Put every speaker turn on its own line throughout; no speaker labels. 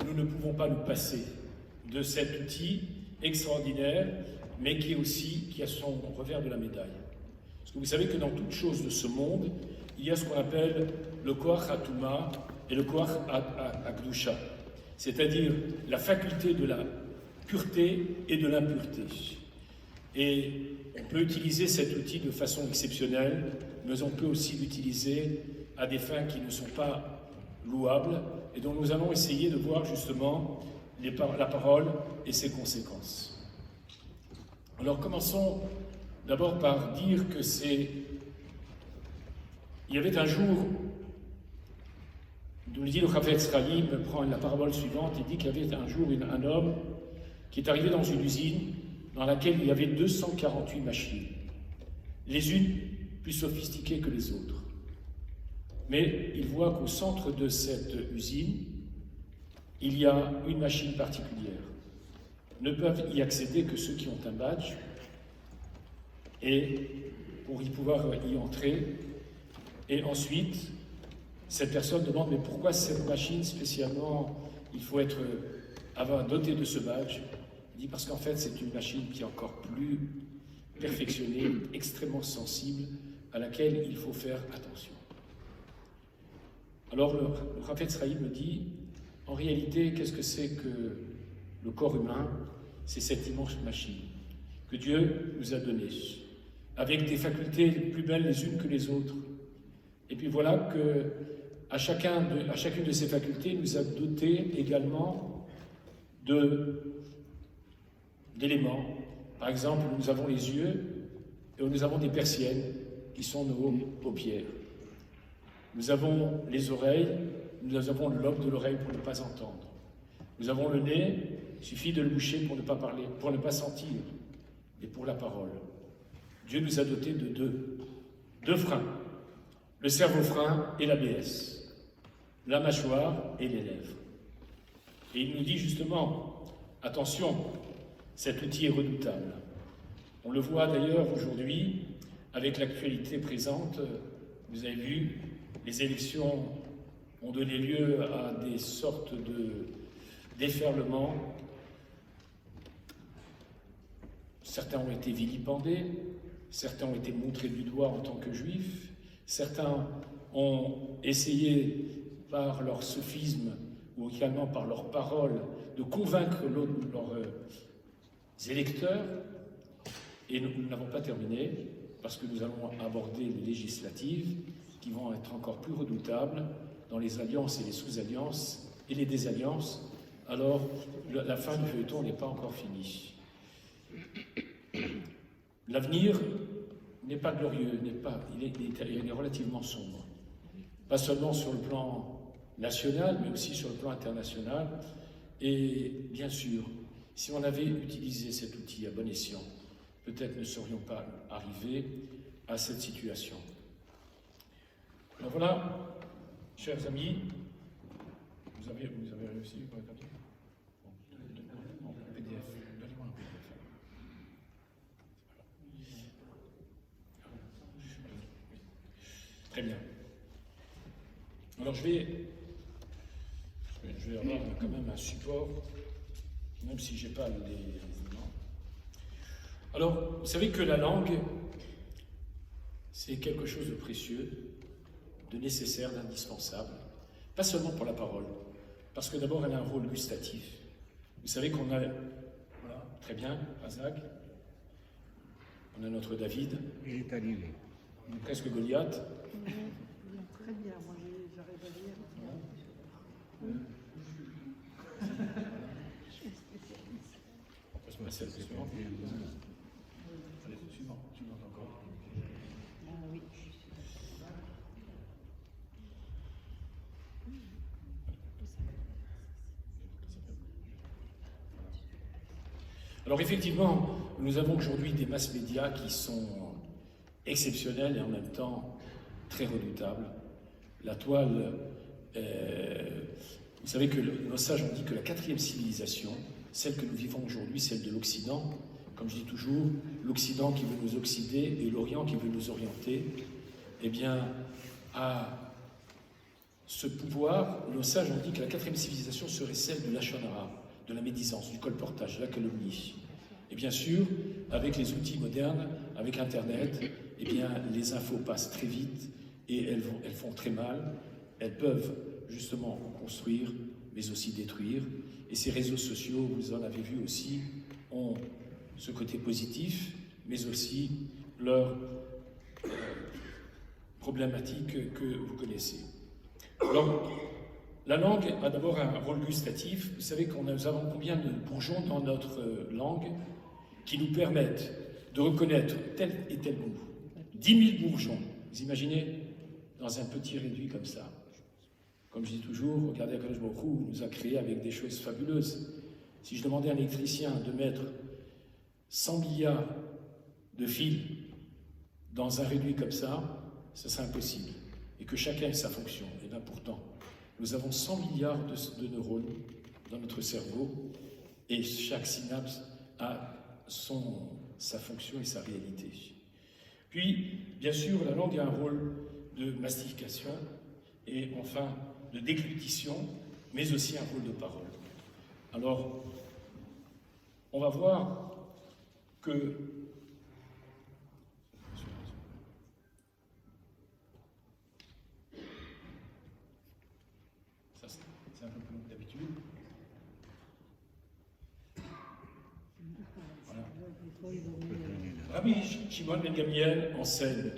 nous ne pouvons pas nous passer de cet outil extraordinaire, mais qui a son revers de la médaille. Parce que vous savez que dans toute chose de ce monde, il y a ce qu'on appelle le koach hatuma et le koach hakdusha, c'est-à-dire la faculté de la pureté et de l'impureté. Et on peut utiliser cet outil de façon exceptionnelle, mais on peut aussi l'utiliser à des fins qui ne sont pas louables et dont nous allons essayer de voir justement la parole et ses conséquences. Alors commençons d'abord par dire que il y avait un jour, nous le dit le Chafetz Chaim, prend la parabole suivante, il dit qu'il y avait un jour un homme qui est arrivé dans une usine dans laquelle il y avait 248 machines, les unes plus sophistiquées que les autres. Mais il voit qu'au centre de cette usine, il y a une machine particulière. Ne peuvent y accéder que ceux qui ont un badge, et pour y pouvoir y entrer. Et ensuite, cette personne demande, mais pourquoi cette machine spécialement, il faut être doté de ce badge? Il dit, parce qu'en fait, c'est une machine qui est encore plus perfectionnée, extrêmement sensible, à laquelle il faut faire attention. Alors, le Chafetz Chaim me dit, en réalité, qu'est-ce que c'est que le corps humain? C'est cette immense machine que Dieu nous a donnée, avec des facultés plus belles les unes que les autres. Et puis voilà que à chacune de ces facultés, il nous a dotés également d'éléments. Par exemple, nous avons les yeux et nous avons des persiennes qui sont nos paupières. Nous avons les oreilles, nous avons le lobe de l'oreille pour ne pas entendre. Nous avons le nez, il suffit de le boucher pour ne pas parler, pour ne pas sentir, et pour la parole. Dieu nous a dotés de deux freins, le cerveau-frein et l'ABS, la mâchoire et les lèvres. Et il nous dit justement, attention, cet outil est redoutable. On le voit d'ailleurs aujourd'hui avec l'actualité présente. Vous avez vu, les élections ont donné lieu à des sortes de déferlements. Certains ont été vilipendés, certains ont été montrés du doigt en tant que juifs, certains ont essayé par leur sophisme ou également par leurs paroles de convaincre leurs électeurs. Et nous n'avons pas terminé parce que nous allons aborder les législatives qui vont être encore plus redoutables dans les alliances et les sous-alliances et les désalliances. Alors, la fin du feuilleton n'est pas encore finie. L'avenir n'est pas glorieux, il est relativement sombre. Pas seulement sur le plan national, mais aussi sur le plan international. Et bien sûr, si on avait utilisé cet outil à bon escient, peut-être ne serions pas arrivés à cette situation. Alors voilà, chers amis, vous avez réussi pour le papier? PDF, donnez-moi un PDF. Très bien. Alors je vais avoir quand même un support, même si je n'ai pas les éléments. Alors, vous savez que la langue, c'est quelque chose de précieux, de nécessaire, d'indispensable. Pas seulement pour la parole, parce que d'abord elle a un rôle gustatif. Vous savez qu'on a, voilà, très bien, Isaac, on a notre David.
Il est arrivé.
On est presque Goliath.
Très bien, moi j'arrive à lire.
Passe-moi celle suivante. Allez, suivante encore.
Oui.
Alors effectivement, nous avons aujourd'hui des masses médias qui sont exceptionnelles et en même temps très redoutables. La toile, vous savez que nos sages ont dit que la quatrième civilisation, celle que nous vivons aujourd'hui, celle de l'Occident, comme je dis toujours, l'Occident qui veut nous occiter et l'Orient qui veut nous orienter, eh bien, a ce pouvoir, nos sages ont dit que la quatrième civilisation serait celle de lashon hara, de la médisance, du colportage, de la calomnie. Et bien sûr, avec les outils modernes, avec Internet, eh bien, les infos passent très vite et elles font très mal. Elles peuvent justement construire, mais aussi détruire. Et ces réseaux sociaux, vous en avez vu aussi, ont ce côté positif, mais aussi leur problématique que vous connaissez. Alors, la langue a d'abord un rôle gustatif. Vous savez que nous avons combien de bourgeons dans notre langue qui nous permettent de reconnaître tel et tel goût. 10 000 bourgeons, vous imaginez, dans un petit réduit comme ça. Comme je dis toujours, regardez, Akadosh Baruch Hu nous a créés avec des choses fabuleuses. Si je demandais à un électricien de mettre 100 milliards de fils dans un réduit comme ça, ce serait impossible. Et que chacun ait sa fonction. Et bien pourtant, nous avons 100 milliards de neurones dans notre cerveau et chaque synapse a sa fonction et sa réalité. Puis, bien sûr, la langue a un rôle de mastification et enfin de déglutition, mais aussi un rôle de parole. Alors, on va voir que ça, c'est un peu plus long que d'habitude. Voilà. Rabbi Shimon ben Gamliel enseigne.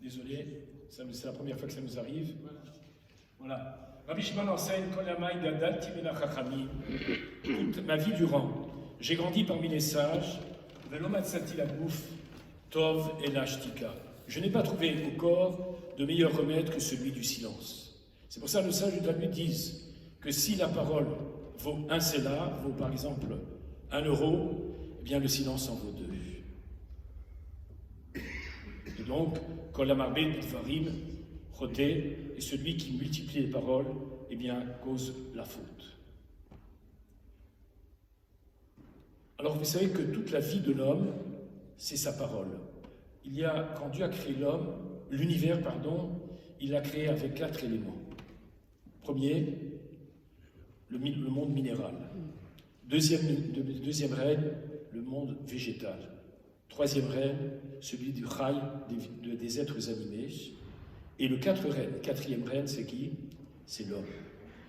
Désolé, c'est la première fois que ça nous arrive. Voilà. Rabbi Shimon enseigne toute ma vie durant. J'ai grandi parmi les sages. Tov et l'ashtika. Je n'ai pas trouvé au corps de meilleur remède que celui du silence. C'est pour ça que les sages du Talmud disent que si la parole vaut un sélar, vaut par exemple 1 euro, eh bien le silence en vaut 2. Et donc, Kol Amarbé Dvarim Choté, et celui qui multiplie les paroles, eh bien, cause la faute. Alors vous savez que toute la vie de l'homme, c'est sa parole. Quand Dieu a créé l'homme, l'univers, pardon, il l'a créé avec 4 éléments. Premier, le monde minéral. Deuxième règne, le monde végétal. Troisième règne, celui du Chai, des êtres animés. Et le quatrième règne, c'est qui? C'est l'homme.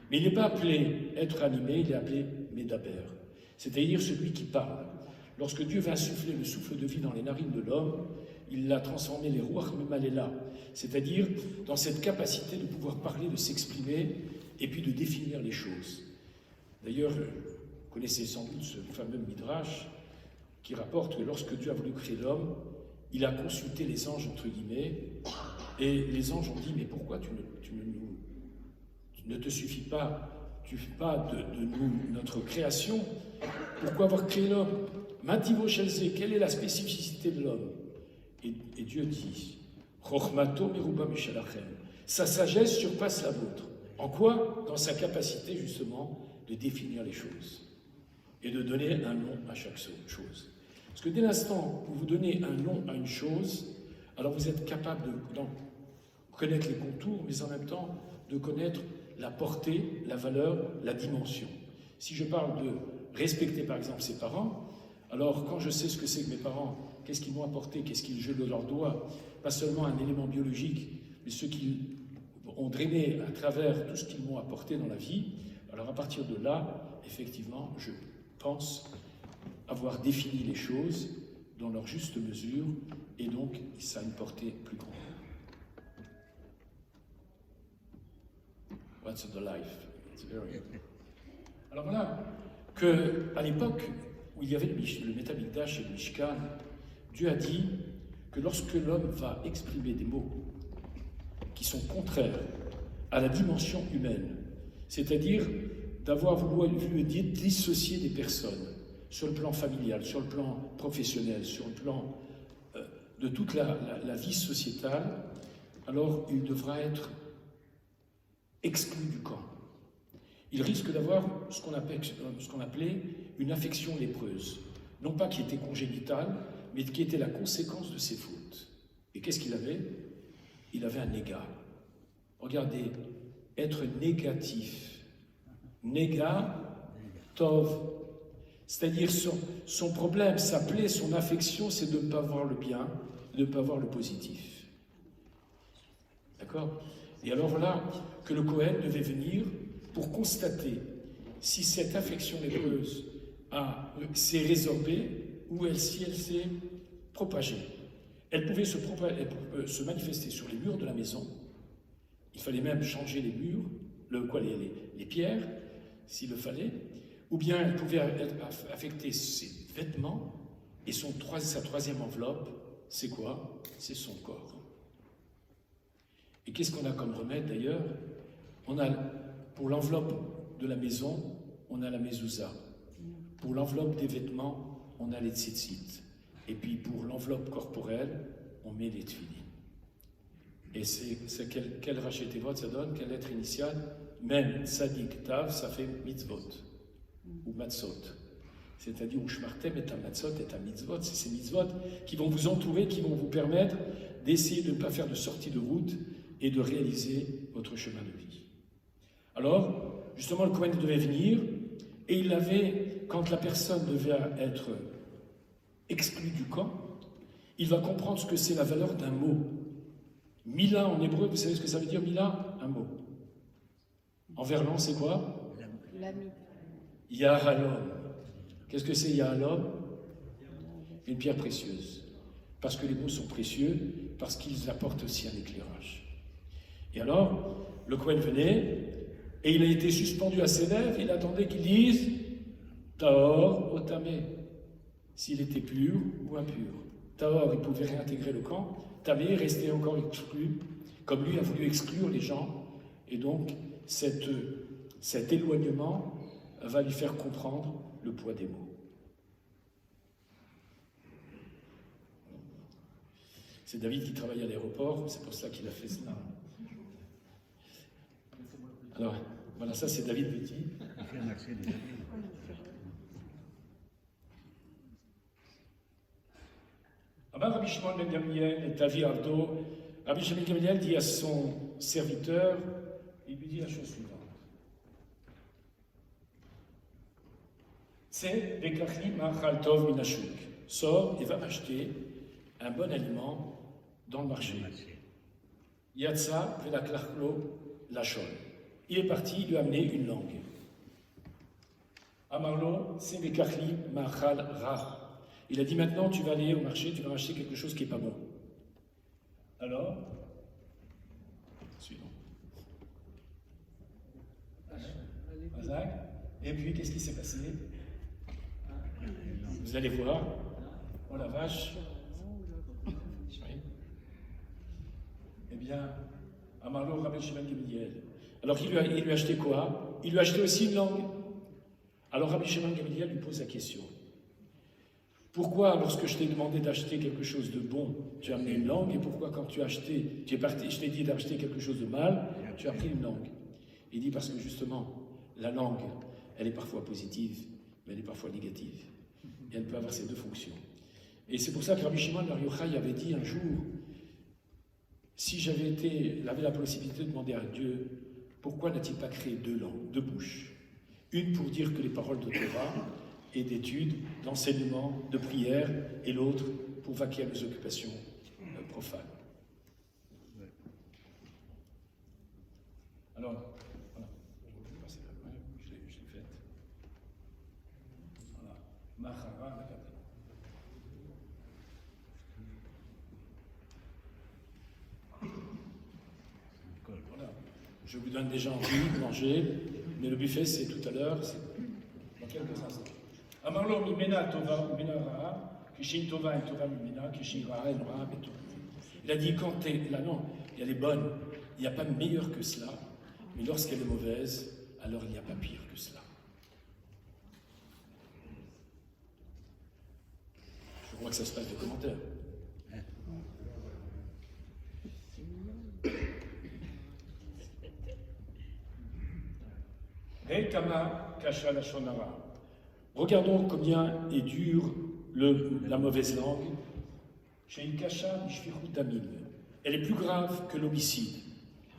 Mais il n'est pas appelé être animé, il est appelé Médaber, c'est-à-dire celui qui parle. Lorsque Dieu va insuffler le souffle de vie dans les narines de l'homme, il l'a transformé les Ruach Memalela, c'est-à-dire dans cette capacité de pouvoir parler, de s'exprimer et puis de définir les choses. D'ailleurs, vous connaissez sans doute ce fameux Midrash qui rapporte que lorsque Dieu a voulu créer l'homme, il a consulté les anges, entre guillemets, et les anges ont dit, mais pourquoi tu ne te suffis pas, tu fais pas de nous, notre création, pourquoi avoir créé l'homme? Mativo Shelze, quelle est la spécificité de l'homme? Et Dieu dit, Chochmato meruba mishalachem, sa sagesse surpasse la vôtre. En quoi? Dans sa capacité justement de définir les choses et de donner un nom à chaque chose. Parce que dès l'instant où vous donnez un nom à une chose, alors vous êtes capable d'en connaître les contours, mais en même temps de connaître la portée, la valeur, la dimension. Si je parle de respecter par exemple ses parents, alors quand je sais ce que c'est que mes parents, qu'est-ce qu'ils m'ont apporté, qu'est-ce qu'ils je leur dois, pas seulement un élément biologique, mais ce qu'ils ont drainé à travers tout ce qu'ils m'ont apporté dans la vie, alors à partir de là, effectivement, je pense avoir défini les choses dans leur juste mesure, et donc ça a une portée plus grande. What's the life? It's very... Alors voilà, qu'à l'époque où il y avait le Beth Amikdash et le Mishkan, Dieu a dit que lorsque l'homme va exprimer des mots qui sont contraires à la dimension humaine, c'est-à-dire d'avoir voulu dissocier des personnes sur le plan familial, sur le plan professionnel, sur le plan de toute la vie sociétale, alors il devra être exclu du camp. il risque d'avoir ce qu'on appelait une affection lépreuse. Non pas qui était congénitale, mais qui était la conséquence de ses fautes. Et qu'est-ce qu'il avait? Il avait un négat. Regardez, être négatif. Négat, tov. C'est-à-dire son problème, sa plaie, son affection, c'est de ne pas voir le bien, de ne pas voir le positif. D'accord? Et alors là, que le Cohen devait venir pour constater si cette affection lépreuse s'est résorbée ou si elle s'est propagée. Elle pouvait se manifester sur les murs de la maison. Il fallait même changer les murs, les pierres, s'il le fallait. Ou bien elle pouvait affecter ses vêtements. Et sa troisième enveloppe, c'est quoi? C'est son corps. Et qu'est-ce qu'on a comme remède d'ailleurs? Pour l'enveloppe de la maison, on a la mezouza. Pour l'enveloppe des vêtements, on a les tzitzit. Et puis pour l'enveloppe corporelle, on met les tefillin. Et c'est quel rachetevot ça donne? Quelle lettre initiale? Même tzadik tav, ça fait mitzvot. Ou matzot. C'est-à-dire, ushmartem et un matzot et un mitzvot. C'est ces mitzvot qui vont vous entourer, qui vont vous permettre d'essayer de ne pas faire de sortie de route et de réaliser votre chemin de vie. Alors, justement, le Kohen devait venir, et quand la personne devait être exclue du camp, il va comprendre ce que c'est la valeur d'un mot. Mila en hébreu, vous savez ce que ça veut dire, Mila? Un mot. En verlan, c'est quoi?
L'ami.
Yahalom. Qu'est-ce que c'est Yahalom? Une pierre précieuse. Parce que les mots sont précieux, parce qu'ils apportent aussi un éclairage. Et alors, le Kohen venait, et il a été suspendu à ses lèvres, il attendait qu'il dise Tahor Otamé, s'il était pur ou impur. Tahor, il pouvait réintégrer le camp, Tamé restait encore exclu, comme lui a voulu exclure les gens, et donc cet éloignement va lui faire comprendre le poids des mots. C'est David qui travaille à l'aéroport, c'est pour ça qu'il a fait cela. Alors, voilà, ça c'est David Betty. Rabbi Shimon ben Gamliel et Tavi Ardo, Rabbi Shimon ben Gamliel dit à son serviteur, il lui dit la chose suivante. C'est Bekachli Machal Tov Minashuk. Sors et va m'acheter un bon aliment dans le marché. Yatsa Velaklachlo Lachon. Il est parti, il lui a amené une langue. Amarlo, c'est Bekachli Machal Ra. Il a dit maintenant tu vas aller au marché, tu vas acheter quelque chose qui n'est pas bon. Alors, suivant. Et puis qu'est-ce qui s'est passé? Vous allez voir. Oh la vache. Oui. Eh bien, Amarlo Rabbi Shimon Gamliel. Alors il lui a acheté quoi? Il lui a acheté aussi une langue. Alors Rabbi Shimon Gamliel lui pose la question. Pourquoi, lorsque je t'ai demandé d'acheter quelque chose de bon, tu as amené une langue, et pourquoi, quand tu as acheté, je t'ai dit d'acheter quelque chose de mal, tu as pris une langue? Il dit parce que justement, la langue, elle est parfois positive, mais elle est parfois négative. Et elle peut avoir ces deux fonctions. Et c'est pour ça que Rabbi Shimon Bar Yochai avait dit un jour, si j'avais la possibilité de demander à Dieu, pourquoi n'a-t-il pas créé deux langues, deux bouches? Une pour dire que les paroles de Torah et d'études, d'enseignement, de prière, et l'autre pour vaquer à nos occupations profanes. Alors, voilà, je l'ai faite. Voilà, Mahara, la carte. Voilà, je vous donne déjà envie de manger, mais le buffet c'est tout à l'heure, c'est dans quelques instants. Amarlo mimena tova mimena ra'a, kishin tova et tova mimena, kishin ra'a et ra'a beto. Il a dit quand la langue, elle est bonne, il n'y a pas meilleur que cela, mais lorsqu'elle est mauvaise, alors il n'y a pas pire que cela. Je crois que ça se passe des commentaires. Kama Kasha Lashon Hara. Regardons combien est dure la mauvaise langue. Chez une Kasha Mishfichut Damim. Elle est plus grave que l'homicide.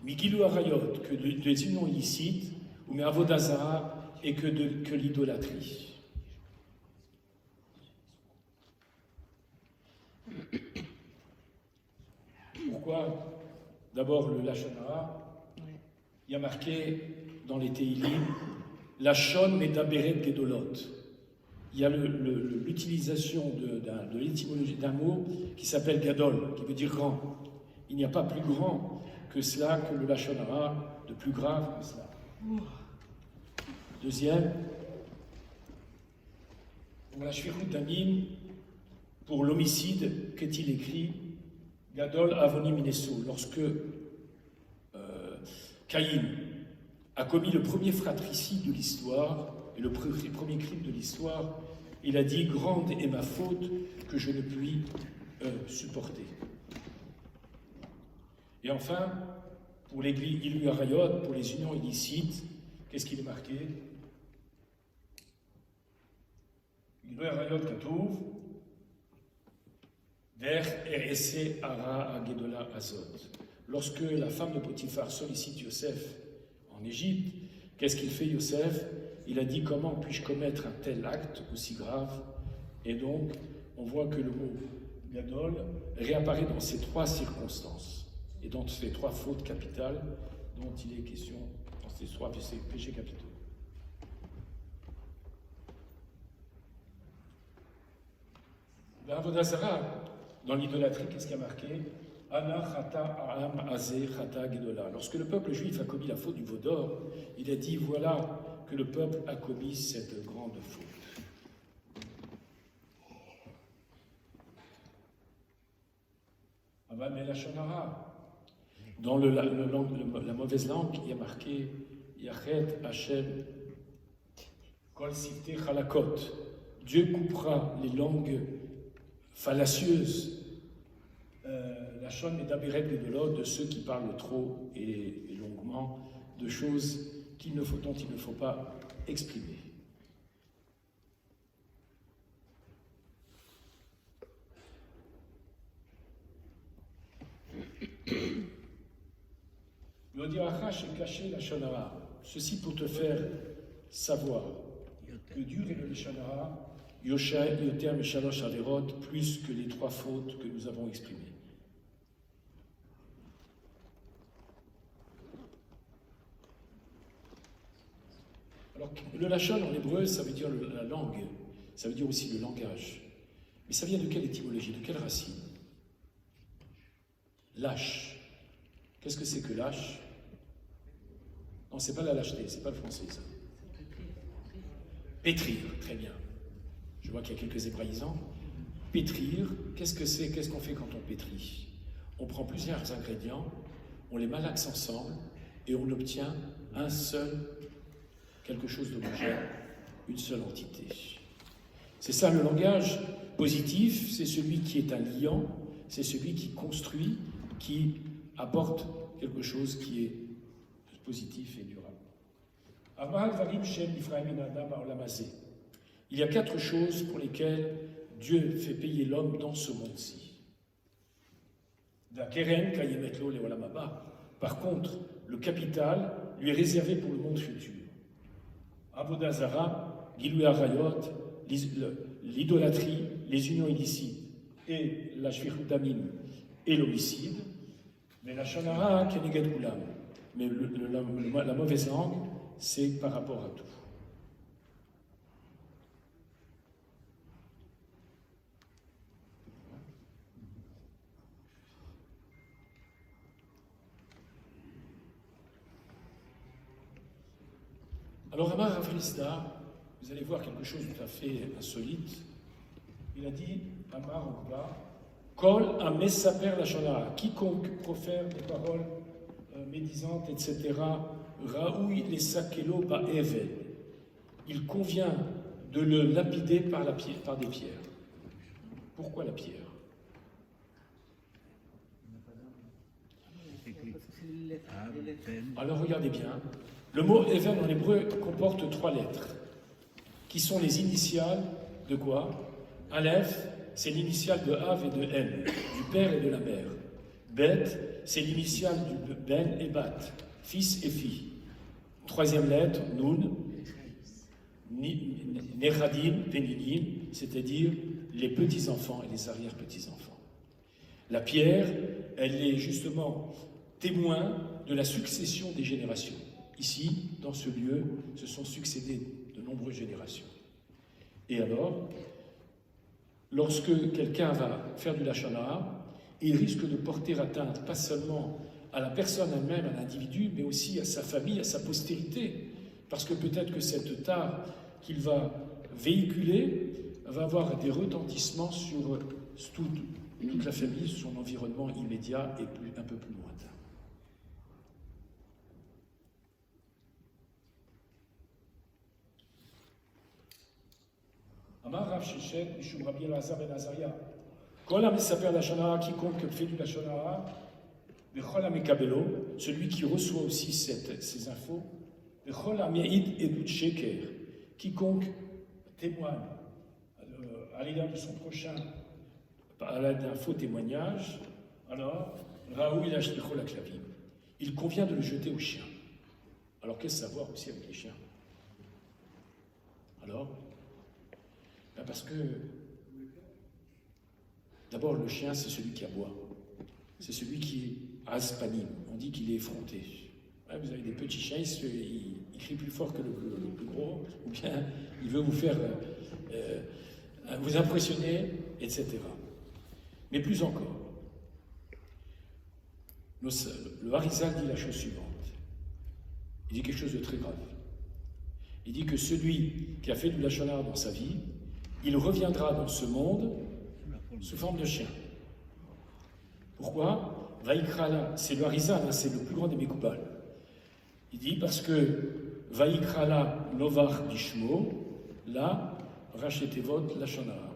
Migilou Arayot, que des unions illicites, ou mais Avodazara, et que l'idolâtrie. Pourquoi? D'abord, le Lashon Hara, il y a marqué dans les Teilim, Lashon Medaberet Gedolot. Il y a l'utilisation de l'étymologie d'un mot qui s'appelle Gadol, qui veut dire grand. Il n'y a pas plus grand que cela, que le Lashon Hara, de plus grave que cela. Deuxième, pour la Shfichut Damim, pour l'homicide, qu'est-il écrit? Gadol Avonim Inesso, lorsque Caïn a commis le premier fratricide de l'histoire, et le premier crime de l'histoire, il a dit « Grande est ma faute que je ne puis supporter ». Et enfin, pour les Gilui Arayot, pour les unions illicites, qu'est-ce qu'il est marqué? Gilui Arayot Katouv, Ver Erese Ara Agedola Azot. Lorsque la femme de Potiphar sollicite Yosef en Égypte, qu'est-ce qu'il fait Yosef? Il a dit comment puis-je commettre un tel acte aussi grave? Et donc, on voit que le mot Gadol réapparaît dans ces trois circonstances et dans ces trois fautes capitales dont il est question dans ces trois péchés capitaux. Dans Avodazara, dans l'idolâtrie, qu'est-ce qu'il y a marqué? Ana chata a'am azeh chata gedola. Lorsque le peuple juif a commis la faute du veau d'or, il a dit voilà que le peuple a commis cette grande faute. Mais la Lashon Hara, dans la mauvaise langue, il y a marqué Yachet Hashem Kol Sifte Chalakot. Dieu coupera les langues fallacieuses. La Shon et d'Aberet Gedolot, de ceux qui parlent trop et longuement de choses dont il ne faut pas exprimer. Yodirachash est caché la Lashon Hara. Ceci pour te faire savoir que dur est le Lashon Hara, Yosha Yoter Meshalosh Averot, plus que les trois fautes que nous avons exprimées. Alors, le Lashon en hébreu, ça veut dire la langue, ça veut dire aussi le langage. Mais ça vient de quelle étymologie, de quelle racine? Lâche. Qu'est-ce que c'est que lâche? Non, c'est pas la lâcheté, c'est pas le français, ça. Pétrir, très bien. Je vois qu'il y a quelques hébraïsants. Pétrir, qu'est-ce que c'est? Qu'est-ce qu'on fait quand on pétrit? On prend plusieurs ingrédients, on les malaxe ensemble et on obtient quelque chose d'homogène, une seule entité. C'est ça le langage positif, c'est celui qui est un liant, c'est celui qui construit, qui apporte quelque chose qui est positif et durable. Il y a 4 choses pour lesquelles Dieu fait payer l'homme dans ce monde-ci. Par contre, le capital lui est réservé pour le monde futur. Avodazara, Gilui Arayot, l'idolâtrie, les unions illicites et la Shfichut Damim et l'homicide. Mais la Lashon Hara, Keneged Kulam. Mais la mauvaise langue, c'est par rapport à tout. Alors, Amar Ravrizda, vous allez voir quelque chose de tout à fait insolite. Il a dit, Amar Okba, Kol Amesaper Lashon Hara, quiconque profère des paroles médisantes, etc., Raoui les Sakelo Ba'evel, il convient de le lapider par des pierres. Pourquoi la pierre? Alors regardez bien, Le mot Even en hébreu comporte 3 lettres, qui sont les initiales de quoi? Aleph, c'est l'initiale de Av et de En, du père et de la mère. Bet, c'est l'initiale du Ben et Bat, fils et fille. 3e lettre, Nun, Nechadim, Peninim, c'est-à-dire les petits-enfants et les arrière-petits-enfants. La pierre, elle est justement témoin de la succession des générations. Ici, dans ce lieu, se sont succédées de nombreuses générations. Et alors, lorsque quelqu'un va faire du Lachon Hara, il risque de porter atteinte pas seulement à la personne elle-même, à l'individu, mais aussi à sa famille, à sa postérité. Parce que peut-être que cette tare qu'il va véhiculer va avoir des retentissements sur toute la famille, son environnement immédiat et un peu plus lointain. Amar Rav Sheshet, Mishum Rabbi Elazar ben Azaria. Kol ha-mesaper Lashon Hara, quiconque fait du Lashon Hara, v'chol ha-mekabelo, celui qui reçoit aussi ces infos, v'chol ha-me'id edut sheker, quiconque témoigne à l'égard de son prochain à l'aide d'un faux témoignage, alors, Raoui lashlicho laklavim, il convient de le jeter aux chiens. Alors qu'est-ce à voir aussi avec les chiens? Alors, parce que d'abord le chien c'est celui qui aboie, c'est celui qui est aspanim, on dit qu'il est effronté. Ouais, vous avez des petits chiens, il crie plus fort que le plus gros, ou bien il veut vous faire vous impressionner, etc. Mais plus encore, le Harizal dit la chose suivante. Il dit quelque chose de très grave. Il dit que celui qui a fait du Lachon Hara dans sa vie, il reviendra dans ce monde sous forme de chien. Pourquoi? Vaïkrala, c'est le Harizal, c'est le plus grand des Mekoubal. Il dit parce que Vaïkrala Novar Bishmo, là, Rachetevot Lachon Hara.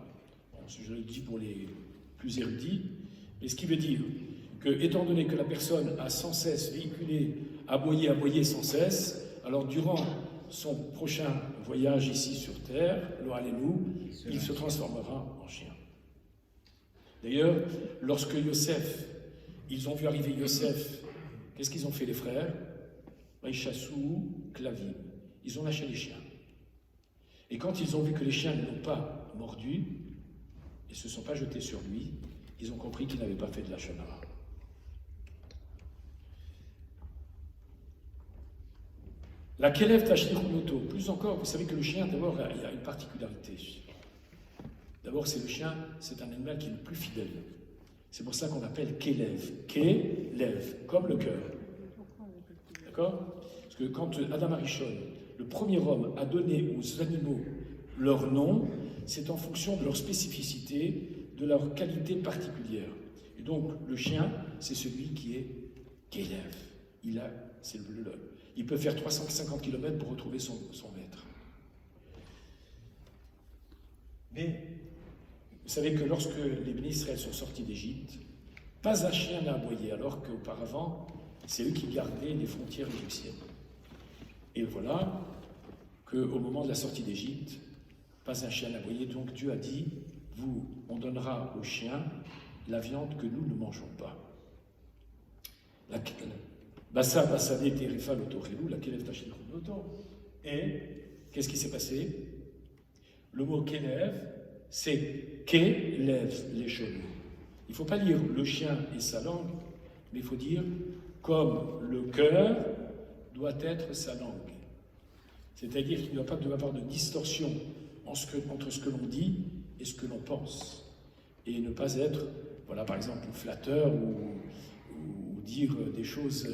Bon, je le dis pour les plus érudits, mais ce qui veut dire que, étant donné que la personne a sans cesse véhiculé, aboyé sans cesse, alors durant son prochain voyage ici sur terre, lo Alelu, il se transformera en chien. D'ailleurs, lorsque Yosef, ils ont vu arriver Yosef, qu'est-ce qu'ils ont fait les frères? Vaïchassou, Klavim. Ils ont lâché les chiens. Et quand ils ont vu que les chiens ne l'ont pas mordu, ils ne se sont pas jetés sur lui, ils ont compris qu'il n'avait pas fait de Lachon Hara. La Kelev Tashlichunoto, plus encore, vous savez que le chien, d'abord, il a une particularité. D'abord, c'est le chien, c'est un animal qui est le plus fidèle. C'est pour ça qu'on l'appelle Kelev. Kelev, comme le cœur. D'accord? Parce que quand Adam Arishon, le premier homme, a donné aux animaux leur nom, c'est en fonction de leur spécificité, de leur qualité particulière. Et donc, le chien, c'est celui qui est Kelev. Il peut faire 350 km pour retrouver son maître. Mais, vous savez que lorsque les bénis Israël sont sortis d'Égypte, pas un chien n'a aboyé, alors qu'auparavant, c'est eux qui gardaient les frontières égyptiennes. Et voilà qu'au moment de la sortie d'Égypte, pas un chien n'a aboyé, donc Dieu a dit, on donnera aux chiens la viande que nous ne mangeons pas. Bassa Bassade Terifa Lotorelu, la Kelev Tashlichut Loto. Et qu'est-ce qui s'est passé? Le mot Kelev, c'est Kelev les chenous. Il ne faut pas lire le chien et sa langue, mais il faut dire comme le cœur doit être sa langue. C'est-à-dire qu'il ne doit pas y avoir de distorsion entre ce que l'on dit et ce que l'on pense. Et ne pas être, voilà, par exemple, flatteur ou dire des choses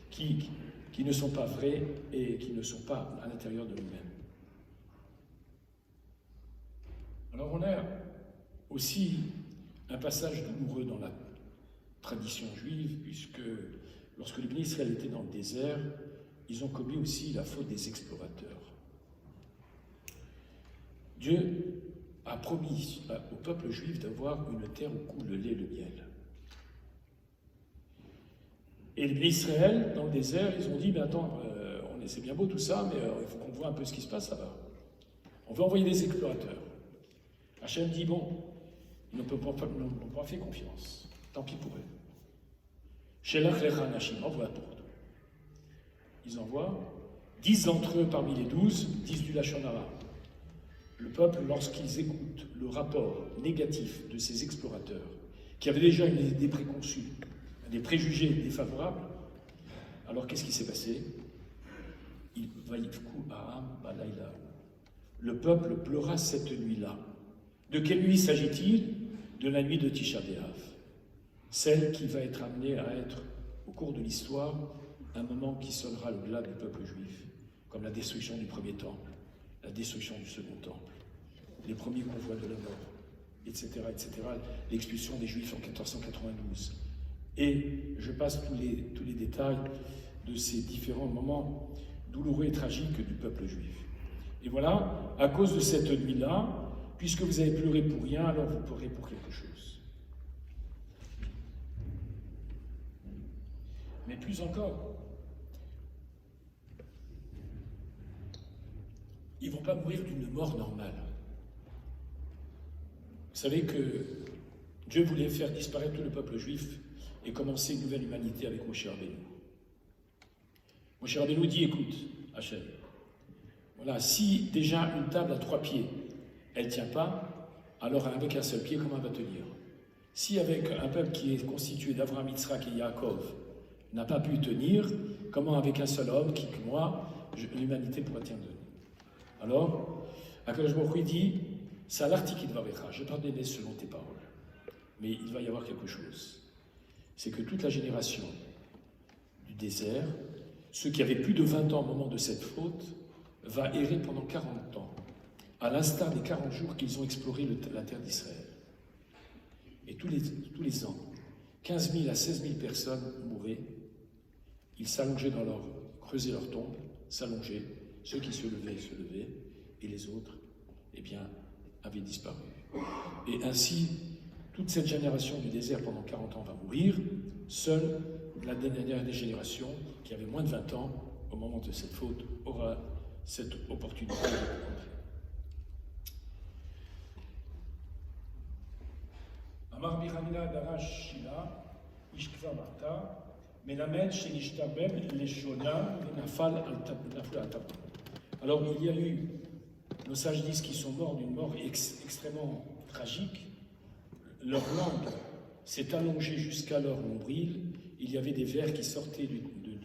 qui ne sont pas vraies et qui ne sont pas à l'intérieur de nous-mêmes. Alors on a aussi un passage douloureux dans la tradition juive, puisque lorsque les bénis Israël étaient dans le désert, ils ont commis aussi la faute des explorateurs. Dieu a promis au peuple juif d'avoir une terre où coule le lait et le miel. Et les Israël, dans le désert, ils ont dit, mais attends, c'est bien beau tout ça, mais il faut qu'on voit un peu ce qui se passe là-bas. On veut envoyer des explorateurs. Hachem dit, bon, ils n'ont pas fait confiance. Tant pis pour eux. Shelach lecha nashim, envoie pour eux. Ils envoient. 10 d'entre eux parmi les 12 disent du Lachon Hara. Le peuple, lorsqu'ils écoutent le rapport négatif de ces explorateurs, qui avaient déjà une idée préconçue, des préjugés défavorables, alors qu'est-ce qui s'est passé? Le peuple pleura cette nuit-là. De quelle nuit s'agit-il? De la nuit de Tisha B'Av, celle qui va être amenée à être, au cours de l'histoire, un moment qui sonnera le glas du peuple juif, comme la destruction du premier temple, la destruction du second temple, les premiers convois de la mort, etc., l'expulsion des Juifs en 1492. Et je passe tous les détails de ces différents moments douloureux et tragiques du peuple juif. Et voilà, à cause de cette nuit-là, puisque vous avez pleuré pour rien, alors vous pleurez pour quelque chose. Mais plus encore, ils ne vont pas mourir d'une mort normale. Vous savez que Dieu voulait faire disparaître tout le peuple juif et commencer une nouvelle humanité avec Moshe Rabbeinu. Moshe Rabbeinu dit, écoute, Hachem, voilà, si déjà une table à 3 pieds, elle ne tient pas, alors avec un seul pied, comment elle va tenir? Si avec un peuple qui est constitué d'Avraham, Yitzhak et Yaakov n'a pas pu tenir, comment avec un seul homme, qui que moi, l'humanité pourra tenir? Alors, Akadosh Baruch Hu dit, Salarti kidvarecha, je pardonne selon tes paroles. Mais il va y avoir quelque chose. C'est que toute la génération du désert, ceux qui avaient plus de 20 ans au moment de cette faute, va errer pendant 40 ans, à l'instar des 40 jours qu'ils ont exploré la terre d'Israël. Et tous les ans, 15 000 à 16 000 personnes mouraient. Ils s'allongeaient creusaient leur tombe, s'allongeaient. Ceux qui se levaient, et les autres, eh bien, avaient disparu. Et ainsi, toute cette génération du désert pendant 40 ans va mourir. Seule la dernière des générations, qui avait moins de 20 ans, au moment de cette faute, aura cette opportunité de rencontrer. Amar Biramina Darash Shila, Ishkva Marta, Melamed Shenishtabem Leshona, Nafal al-Tabam. Alors, il y a eu, nos sages disent qu'ils sont morts d'une mort extrêmement tragique. Leur langue s'est allongée jusqu'à leur nombril. Il y avait des vers qui sortaient du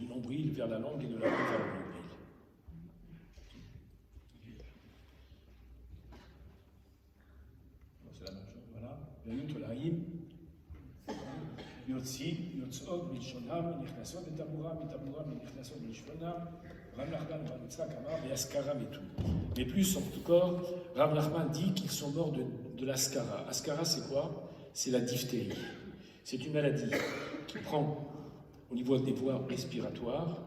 nombril vers la langue et de la langue vers le nombril. C'est la même chose, voilà. Yotzot, Milshonam, Nichlasot, Metaburam, Nichlasot, Milshonam. Rav Nachman, Rav Yitzhak, Amar, et Askaram et tout. Mais plus encore, Rav Nachman dit qu'ils sont morts de l'Askara. Askara, c'est quoi? C'est la diphtérie. C'est une maladie qui prend au niveau des voies respiratoires,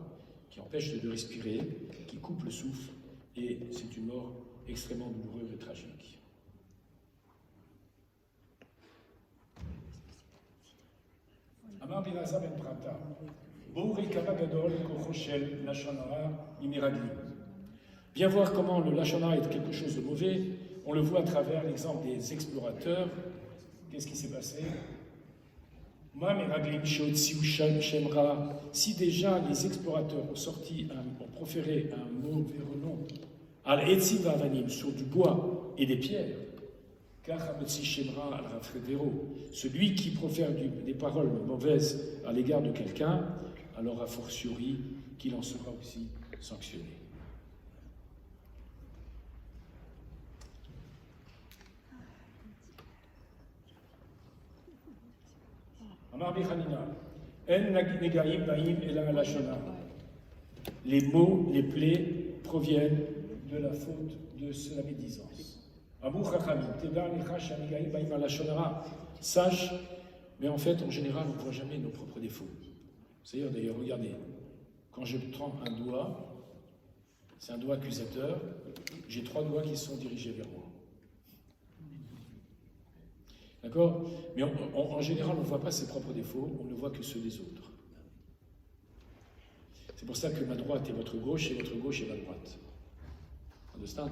qui empêche de respirer, qui coupe le souffle, et c'est une mort extrêmement douloureuse et tragique. Amar Biraza ben Prata. Bien voir comment le Lachon Hara est quelque chose de mauvais, on le voit à travers l'exemple des explorateurs. Qu'est-ce qui s'est passé? Si déjà les explorateurs ont proféré un mauvais renom sur du bois et des pierres, celui qui profère des paroles mauvaises à l'égard de quelqu'un, alors a fortiori qu'il en sera aussi sanctionné. Les maux, les plaies proviennent de la faute de la médisance. Sache, mais en fait, en général, on ne voit jamais nos propres défauts. C'est-à-dire, d'ailleurs, regardez, quand je prends un doigt, c'est un doigt accusateur, j'ai 3 doigts qui sont dirigés vers moi. D'accord? Mais en général, on ne voit pas ses propres défauts, on ne voit que ceux des autres. C'est pour ça que ma droite est votre gauche et votre gauche est ma droite. Understand?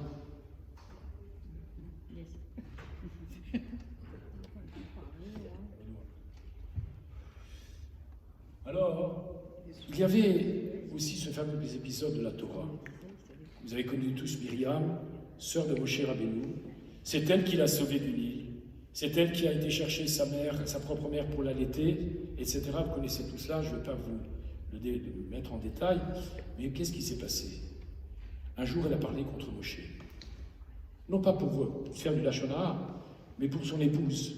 Alors, il y avait aussi ce fameux épisode de la Torah. Vous avez connu tous Myriam, sœur de Moshe Rabbeinu. C'est elle qui l'a sauvé du Nil. C'est elle qui a été chercher sa mère, sa propre mère pour l'allaiter, etc. Vous connaissez tout cela, je ne vais pas vous le mettre en détail. Mais qu'est-ce qui s'est passé? Un jour, elle a parlé contre Moshe. Non pas pour faire du lachon hara, mais pour son épouse.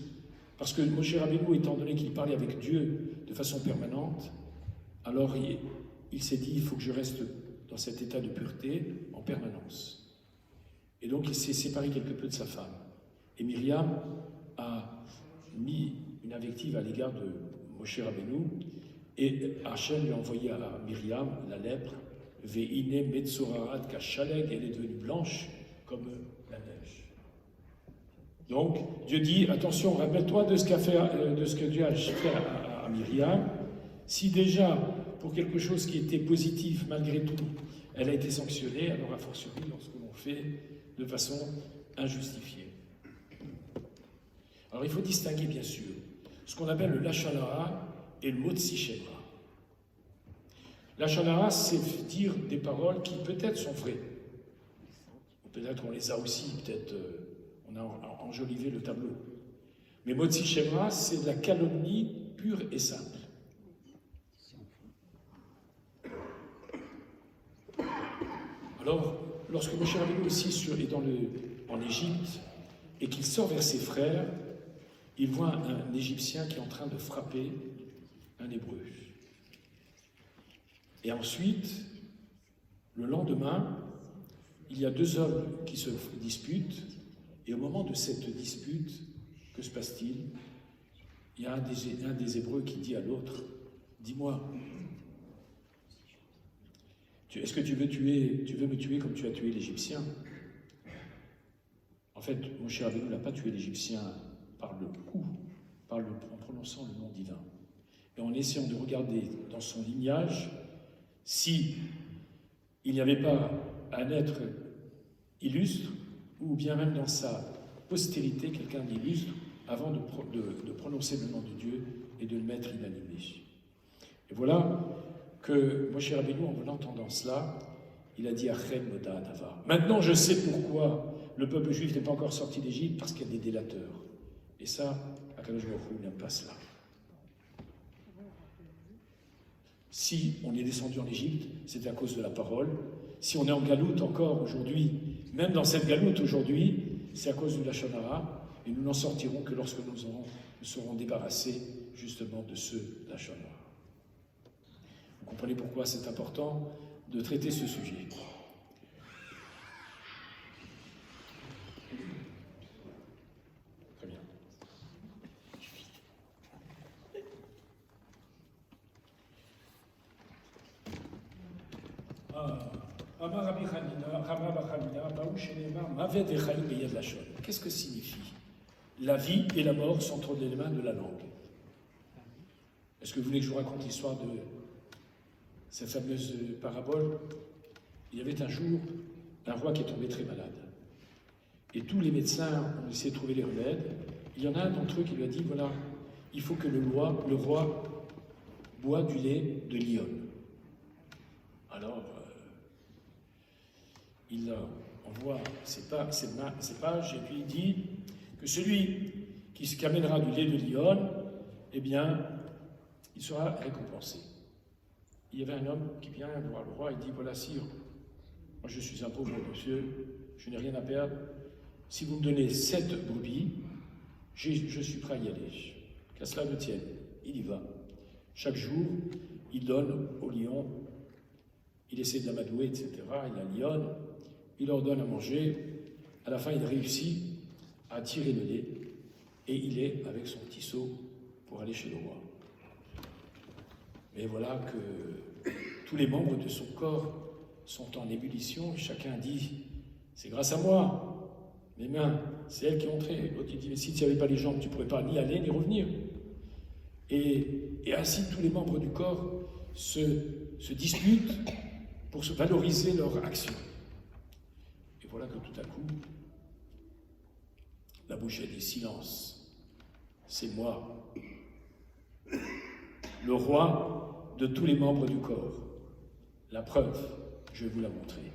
Parce que Moshe Rabbeinu, étant donné qu'il parlait avec Dieu de façon permanente, alors il s'est dit, il faut que je reste dans cet état de pureté en permanence. Et donc il s'est séparé quelque peu de sa femme. Et Myriam a mis une invective à l'égard de Moshe Rabbeinu, et Hachem lui a envoyé à Myriam la lèpre, Ve'ine Metzorarat Kashaleg, elle est devenue blanche comme la neige. Donc Dieu dit, attention, rappelle-toi de ce que Dieu a fait à Myriam. Si déjà, pour quelque chose qui était positif, malgré tout, elle a été sanctionnée, alors a fortiori lorsque l'on fait de façon injustifiée. Alors il faut distinguer bien sûr ce qu'on appelle le lachon hara et le motzi shemra. Lachon hara, c'est dire des paroles qui peut-être sont vraies. Peut-être on les a aussi, peut-être on a enjolivé le tableau. Mais motzi shemra, c'est de la calomnie pure et simple. Alors, lorsque Moshe Rabbeinu aussi est en Égypte et qu'il sort vers ses frères, il voit un Égyptien qui est en train de frapper un Hébreu. Et ensuite, le lendemain, il y a deux hommes qui se disputent, et au moment de cette dispute, que se passe-t-il? Il y a un des Hébreux qui dit à l'autre, « Dis-moi, est-ce que tu veux me tuer comme tu as tué l'Égyptien ?» En fait, Moshe Rabbeinu n'a pas tué l'Égyptien par le coup, en prononçant le nom divin. Et en essayant de regarder dans son lignage si il n'y avait pas un être illustre, ou bien même dans sa postérité, quelqu'un d'illustre, avant de prononcer le nom de Dieu et de le mettre inanimé. Et voilà que Moshe Rabbeinu, en entendant cela, il a dit « Achem Moda Adava ». Maintenant, je sais pourquoi le peuple juif n'est pas encore sorti d'Égypte, parce qu'il y a des délateurs. Et ça, Akadosh Baruch Hu n'aime pas cela. Si on est descendu en Égypte, c'est à cause de la parole. Si on est en galoute encore aujourd'hui, même dans cette galoute aujourd'hui, c'est à cause du lachon hara, et nous n'en sortirons que lorsque nous serons débarrassés justement de ce lachon hara. Vous comprenez pourquoi c'est important de traiter ce sujet. Très bien. Qu'est-ce que signifie? La vie et la mort sont entre les mains de la langue. Est-ce que vous voulez que je vous raconte l'histoire de cette fameuse parabole? Il y avait un jour un roi qui est tombé très malade. Et tous les médecins ont essayé de trouver les remèdes. Il y en a un d'entre eux qui lui a dit, voilà, il faut que le roi boit du lait de lionne. Alors, il envoie ses pages et puis il dit que celui qui amènera du lait de lionne, eh bien, il sera récompensé. Il y avait un homme qui vient voir le roi et dit, voilà, sire, moi je suis un pauvre monsieur, je n'ai rien à perdre. Si vous me donnez 7 brebis, je suis prêt à y aller. Qu'à cela ne tienne, il y va. Chaque jour, il donne au lion, il essaie de l'amadouer, etc. Il la lionne, il leur donne à manger. À la fin, il réussit à tirer le lait et il est avec son petit seau pour aller chez le roi. Mais voilà que tous les membres de son corps sont en ébullition et chacun dit « c'est grâce à moi, mes mains, c'est elles qui ont entré ». L'autre dit « mais si tu n'avais pas les jambes, tu ne pourrais pas ni aller ni revenir ». Et ainsi tous les membres du corps se se disputent pour se valoriser leur action. Et voilà que tout à coup, la bouche a dit silence, c'est moi, le roi de tous les membres du corps. La preuve, je vais vous la montrer.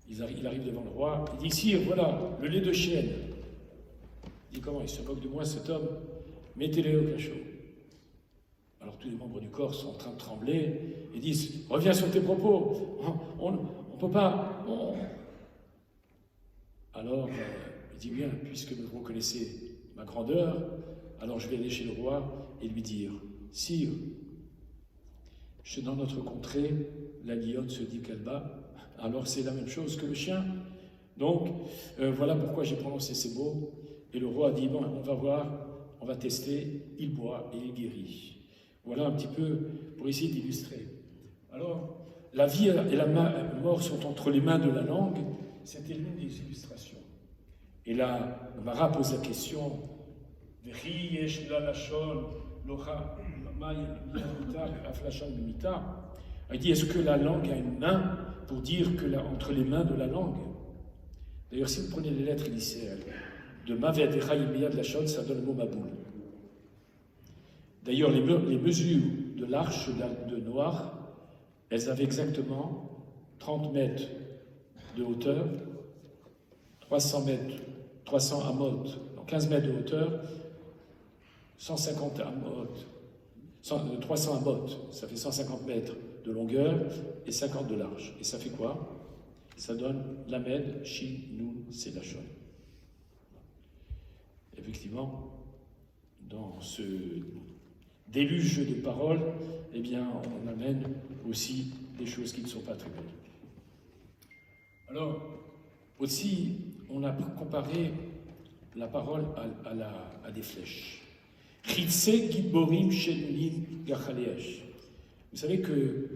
Il arrive devant le roi, il dit, sire, voilà, le lait de chienne. Il dit, comment, il se moque de moi cet homme? Mettez-le au cachot. Alors tous les membres du corps sont en train de trembler et disent, reviens sur tes propos, on ne peut pas... Alors, il dit, bien, puisque vous reconnaissez ma grandeur, alors je vais aller chez le roi et lui dire, sire, dans notre contrée, la lionne se dit qu'elle bat, alors c'est la même chose que le chien. Donc, voilà pourquoi j'ai prononcé ces mots. Et le roi a dit, bon, on va voir, on va tester, il boit et il guérit. Voilà un petit peu pour essayer d'illustrer. Alors, la vie et la mort sont entre les mains de la langue, c'était l'une des illustrations. Et là, Mara pose la question, il dit, est-ce que la langue a une main pour dire que entre les mains de la langue? D'ailleurs, si vous prenez les lettres initiales de Maved et Chaïmia de la Shon, ça donne le mot Maboul. D'ailleurs, les mesures de l'arche de Noir, elles avaient exactement 30 mètres de hauteur, 300 amot, donc 15 mètres de hauteur, 150 amot, 300 amot, ça fait 150 mètres de longueur et 50 de large. Et ça fait quoi? Ça donne Lamed, Shin, Nun, Sedachon. Effectivement, dans ce déluge de paroles, eh bien, on amène aussi des choses qui ne sont pas très belles. Alors, aussi, on a comparé la parole à des flèches. Vous savez que,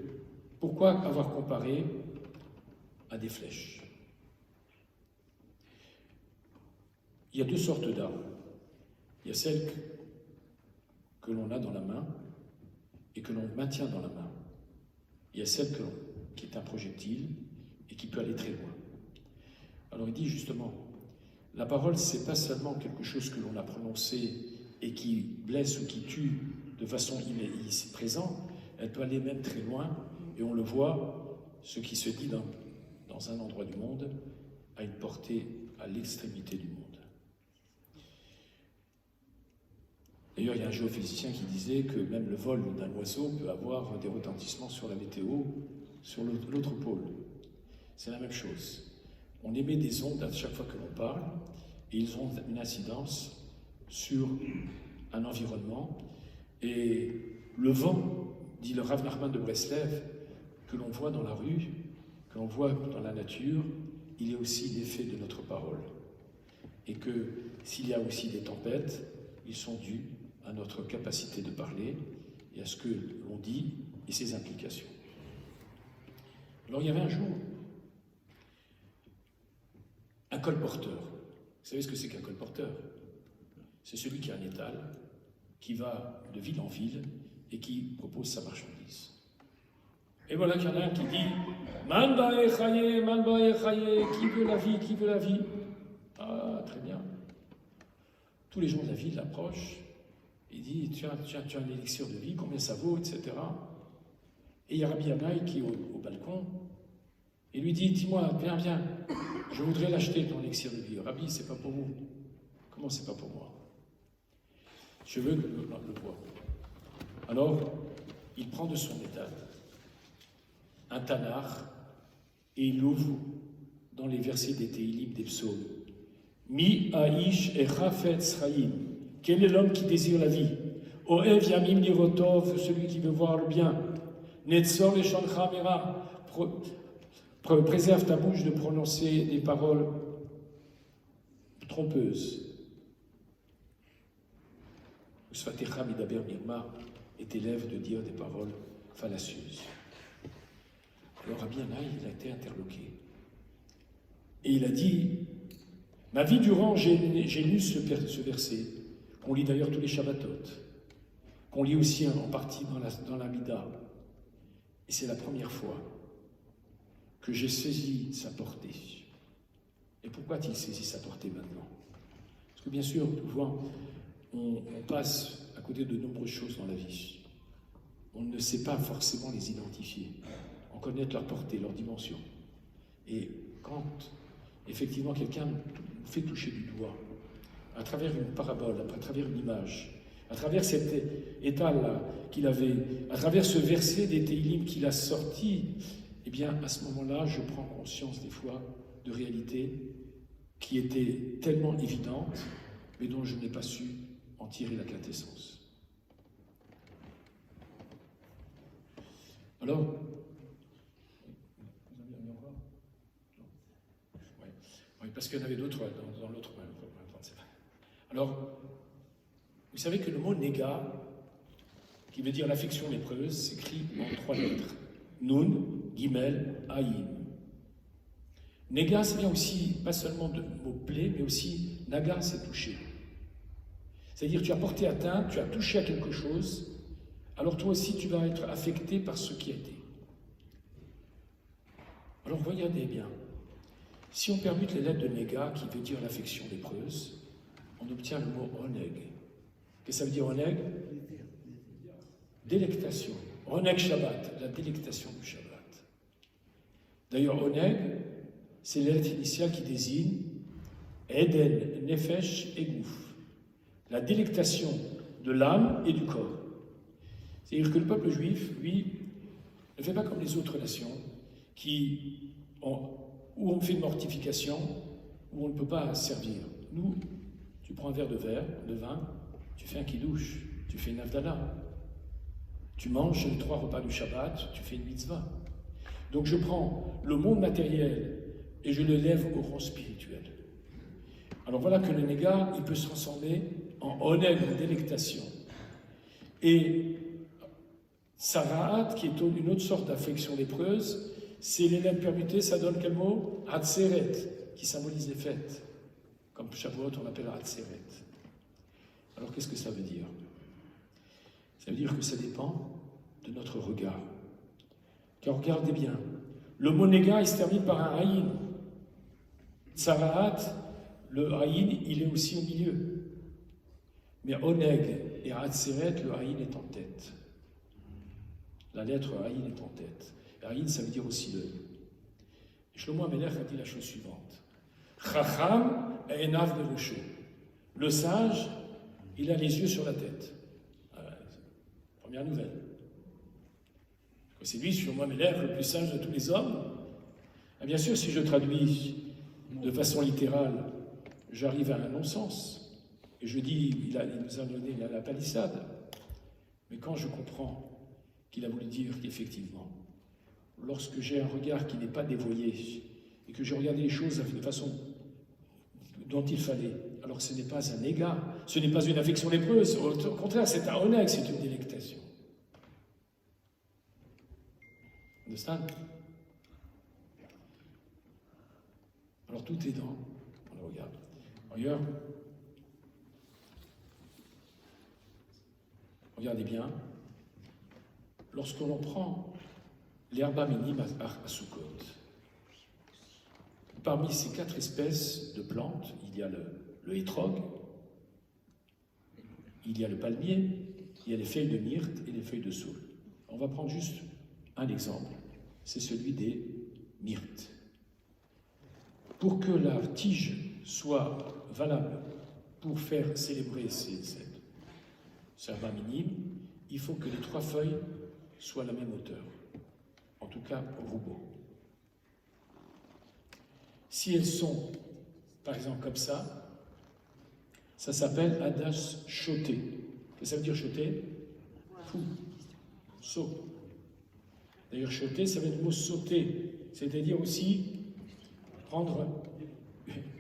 pourquoi avoir comparé à des flèches? Il y a deux sortes d'armes. Il y a celle que l'on a dans la main et que l'on maintient dans la main. Il y a celle qui est un projectile et qui peut aller très loin. Alors il dit justement, la parole, c'est pas seulement quelque chose que l'on a prononcé et qui blesse ou qui tue de façon ici présente, elle peut aller même très loin, et on le voit, ce qui se dit dans un endroit du monde a une portée à l'extrémité du monde. D'ailleurs, il y a un géophysicien qui disait que même le vol d'un oiseau peut avoir des retentissements sur la météo, sur l'autre pôle. C'est la même chose. On émet des ondes à chaque fois que l'on parle, et ils ont une incidence sur un environnement. Et le vent, dit le Rav Nachman de Breslev, que l'on voit dans la rue, que l'on voit dans la nature, il est aussi l'effet de notre parole. Et que s'il y a aussi des tempêtes, ils sont dus à notre capacité de parler et à ce que l'on dit et ses implications. Alors il y avait un jour un colporteur. Vous savez ce que c'est qu'un colporteur? C'est celui qui a un étal, qui va de ville en ville et qui propose sa marchandise. Et voilà qu'il y en a un qui dit « Man ba'echaye, man ba'echaye, qui veut la vie, qui veut la vie ?» Ah, très bien. Tous les gens de la ville l'approchent. Il dit, tu as un élixir de vie, combien ça vaut, etc. Et il y a Rabbi Yanaï qui est au balcon, et lui dit, dis-moi, viens, je voudrais l'acheter ton élixir de vie. Rabbi, c'est pas pour vous. Comment c'est pas pour moi? Je veux le boire. Alors, il prend de son étal un tanar, et il l'ouvre dans les versets des Téhilim, des psaumes. Mi ha'ish et chafetz chaim. Quel est l'homme qui désire la vie? Oev yamim lirotov, celui qui veut voir le bien. Netzor et shancha mera, préserve ta bouche de prononcer des paroles trompeuses. Usfatecha midaber mirma, et tes lèvres de dire des paroles fallacieuses. Alors Rabbi Yanaï, il a été interloqué. Et il a dit, ma vie durant, j'ai lu ce verset, qu'on lit d'ailleurs tous les Shabbatot, qu'on lit aussi en partie dans la Mida. Et c'est la première fois que j'ai saisi sa portée. Et pourquoi a-t-il saisi sa portée maintenant? Parce que bien sûr, souvent, on passe à côté de nombreuses choses dans la vie. On ne sait pas forcément les identifier, en connaître leur portée, leur dimension. Et quand, effectivement, quelqu'un nous fait toucher du doigt, à travers une parabole, à travers une image, à travers cet état-là qu'il avait, à travers ce verset des Téhilim qu'il a sorti, eh bien, à ce moment-là, je prends conscience des fois de réalités qui étaient tellement évidentes, mais dont je n'ai pas su en tirer la quintessence. Alors, vous avez mis encore? Oui, parce qu'il y en avait d'autres dans l'autre. Alors, vous savez que le mot néga, qui veut dire l'affection lépreuse, s'écrit en 3 lettres. Nun, Gimel, Aïn. Néga, c'est bien aussi, pas seulement de mot plaie, mais aussi naga, c'est toucher. C'est-à-dire, tu as porté atteinte, tu as touché à quelque chose, alors toi aussi, tu vas être affecté par ce qui a été. Alors, regardez bien. Si on permute les lettres de néga, qui veut dire l'affection lépreuse, on obtient le mot oneg. Qu'est-ce que ça veut dire oneg? Délectation. Oneg Shabbat, la délectation du Shabbat. D'ailleurs, oneg, c'est les lettres initiales qui désignent Eden, Nefesh et Gouf. La délectation de l'âme et du corps. C'est-à-dire que le peuple juif, lui, ne fait pas comme les autres nations, où on fait une mortification, où on ne peut pas servir. Nous, tu prends un verre de vin, tu fais un kidouche, tu fais une havdalah. Tu manges les 3 repas du Shabbat, tu fais une mitzvah. Donc je prends le monde matériel et je le lève au rang spirituel. Alors voilà que le néga, il peut se transformer en oneg, en délectation. Et Sara'at, qui est une autre sorte d'affection lépreuse, c'est les lettres permutées, ça donne quel mot? Hatzeret, qui symbolise les fêtes. Comme Shavuot, on appelle Hatzeret. Alors qu'est-ce que ça veut dire? Ça veut dire que ça dépend de notre regard. Car regardez bien, le mot néga, il se termine par un haïn. Sara'at, le haïn, il est aussi au milieu. Mais oneg et hatzeret, le haïn est en tête. La lettre haïn est en tête. Haïn, ça veut dire aussi l'œil. Shlomo HaMelech a dit la chose suivante. Chacham enav berusho. Le sage, il a les yeux sur la tête. Première nouvelle. C'est lui, Shlomo HaMelech, le plus sage de tous les hommes. Et bien sûr, si je traduis de façon littérale, j'arrive à un non-sens. Et je dis, il nous a donné la palissade. Mais quand je comprends qu'il a voulu dire qu'effectivement, lorsque j'ai un regard qui n'est pas dévoyé, et que je regarde les choses de façon dont il fallait, alors ce n'est pas un égard, ce n'est pas une affection lépreuse, au contraire, c'est un oneg, c'est une délectation. Understand? Alors tout est dans le regard. Regarde. Regardez bien. Lorsque l'on prend l'herba minime à Sukkot, parmi ces 4 espèces de plantes, il y a le hétrog, il y a le palmier, il y a les feuilles de myrte et les feuilles de saule. On va prendre juste un exemple, c'est celui des myrtes. Pour que la tige soit valable pour faire célébrer cet herba minime, il faut que les 3 feuilles soient à la même hauteur, en tout cas au rouleau. Si elles sont, par exemple, comme ça s'appelle Hadash Shoté. Qu'est-ce que ça veut dire Shoté? Fou. Saut. D'ailleurs, Shoté, ça veut dire le mot sauter, c'est-à-dire aussi prendre,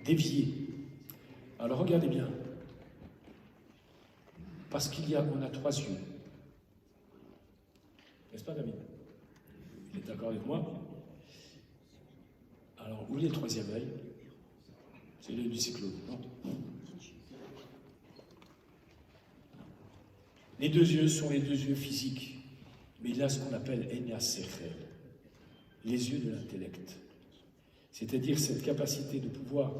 dévier. Alors regardez bien. Parce on a 3 yeux. N'est-ce pas, David? Il est d'accord avec moi? Alors, où est le 3e œil? C'est l'œil du cyclone, non? Les 2 yeux sont les 2 yeux physiques. mais il a ce qu'on appelle Enya Sechel, les yeux de l'intellect. C'est-à-dire cette capacité de pouvoir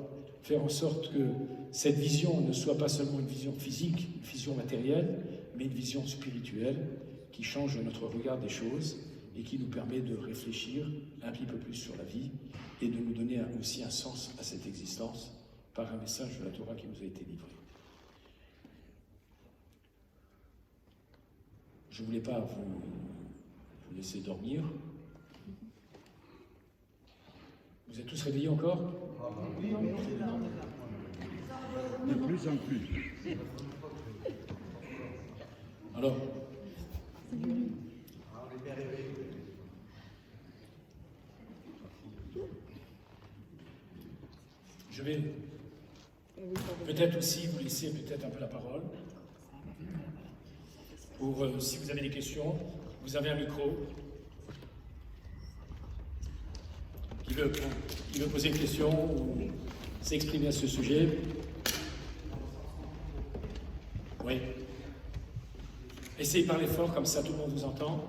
faire en sorte que cette vision ne soit pas seulement une vision physique, une vision matérielle, mais une vision spirituelle qui change notre regard des choses et qui nous permet de réfléchir un petit peu plus sur la vie et de nous donner aussi un sens à cette existence par un message de la Torah qui nous a été livré. Je ne voulais pas vous laisser dormir. Vous êtes tous réveillés encore?
De plus en plus.
Alors, je vais peut-être aussi vous laisser peut-être un peu la parole. Pour, si vous avez des questions, vous avez un micro. Qui veut poser une question ou s'exprimer à ce sujet? Oui. Essayez de parler fort, comme ça tout le monde vous entend.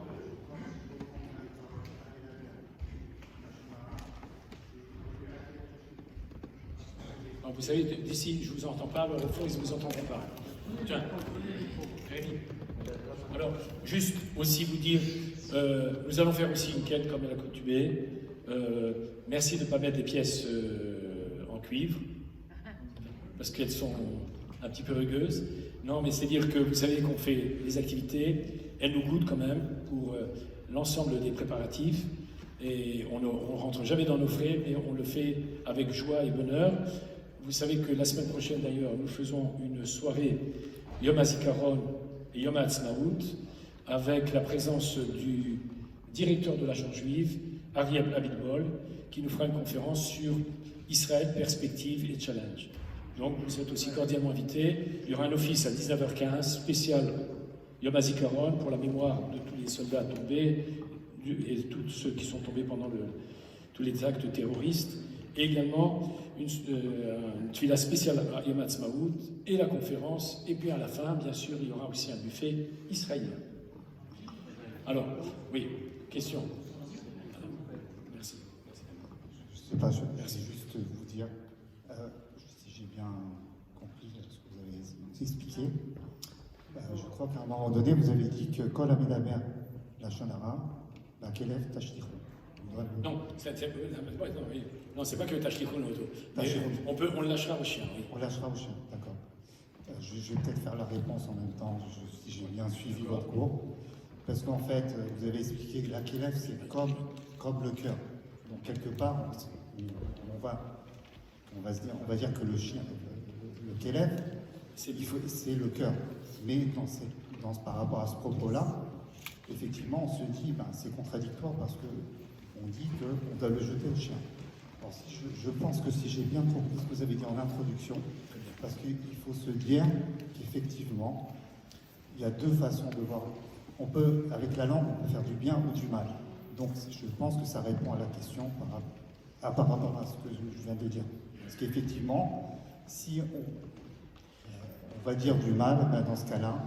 Alors, vous savez, d'ici, je ne vous entends pas, mais au fond, ils ne vous entendront pas. Tiens, Rémi. Alors, juste aussi vous dire, nous allons faire aussi une quête comme à l'accoutumée. Merci de ne pas mettre des pièces en cuivre, parce qu'elles sont un petit peu rugueuses. Non, mais c'est dire que vous savez qu'on fait des activités, elles nous goûtent quand même pour l'ensemble des préparatifs, et on ne rentre jamais dans nos frais, mais on le fait avec joie et bonheur. Vous savez que la semaine prochaine d'ailleurs, nous faisons une soirée Yom HaZikaron et Yom HaAtzmaut, avec la présence du directeur de l'agence juive, Ari Abitbol, qui nous fera une conférence sur Israël, perspective et challenge. Donc vous êtes aussi cordialement invités. Il y aura un office à 19h15 spécial Yom HaZikaron pour la mémoire de tous les soldats tombés et tous ceux qui sont tombés pendant tous les actes terroristes. Et également une tefila spéciale à Yom HaAtzmaut et la conférence. Et puis à la fin, bien sûr, il y aura aussi un buffet israélien. Alors, oui, question. Merci.
Je ne sais pas, je vais juste vous dire, si j'ai bien compris ce que vous avez expliqué, je crois qu'à un moment donné, vous avez dit que Kol Amedaber, la Shonara, la Kelef Tashtichon.
Non, c'est pas que Tashtichon, on le lâchera au chien. Oui.
On lâchera au chien, d'accord. Je vais peut-être faire la réponse en même temps, si j'ai bien suivi votre cours. Parce qu'en fait, vous avez expliqué que la Kelef, c'est comme le cœur. Donc quelque part, on va dire que le chien, le Kelef, c'est le cœur. Mais par rapport à ce propos-là, effectivement, on se dit, c'est contradictoire parce qu'on dit qu'on doit le jeter au chien. Alors, je pense que si j'ai bien compris ce que vous avez dit en introduction, parce qu'il faut se dire qu'effectivement, il y a deux façons de voir. Avec la langue, on peut faire du bien ou du mal. Donc, je pense que ça répond à la question par rapport à ce que je viens de dire. Parce qu'effectivement, si on va dire du mal, dans ce cas-là,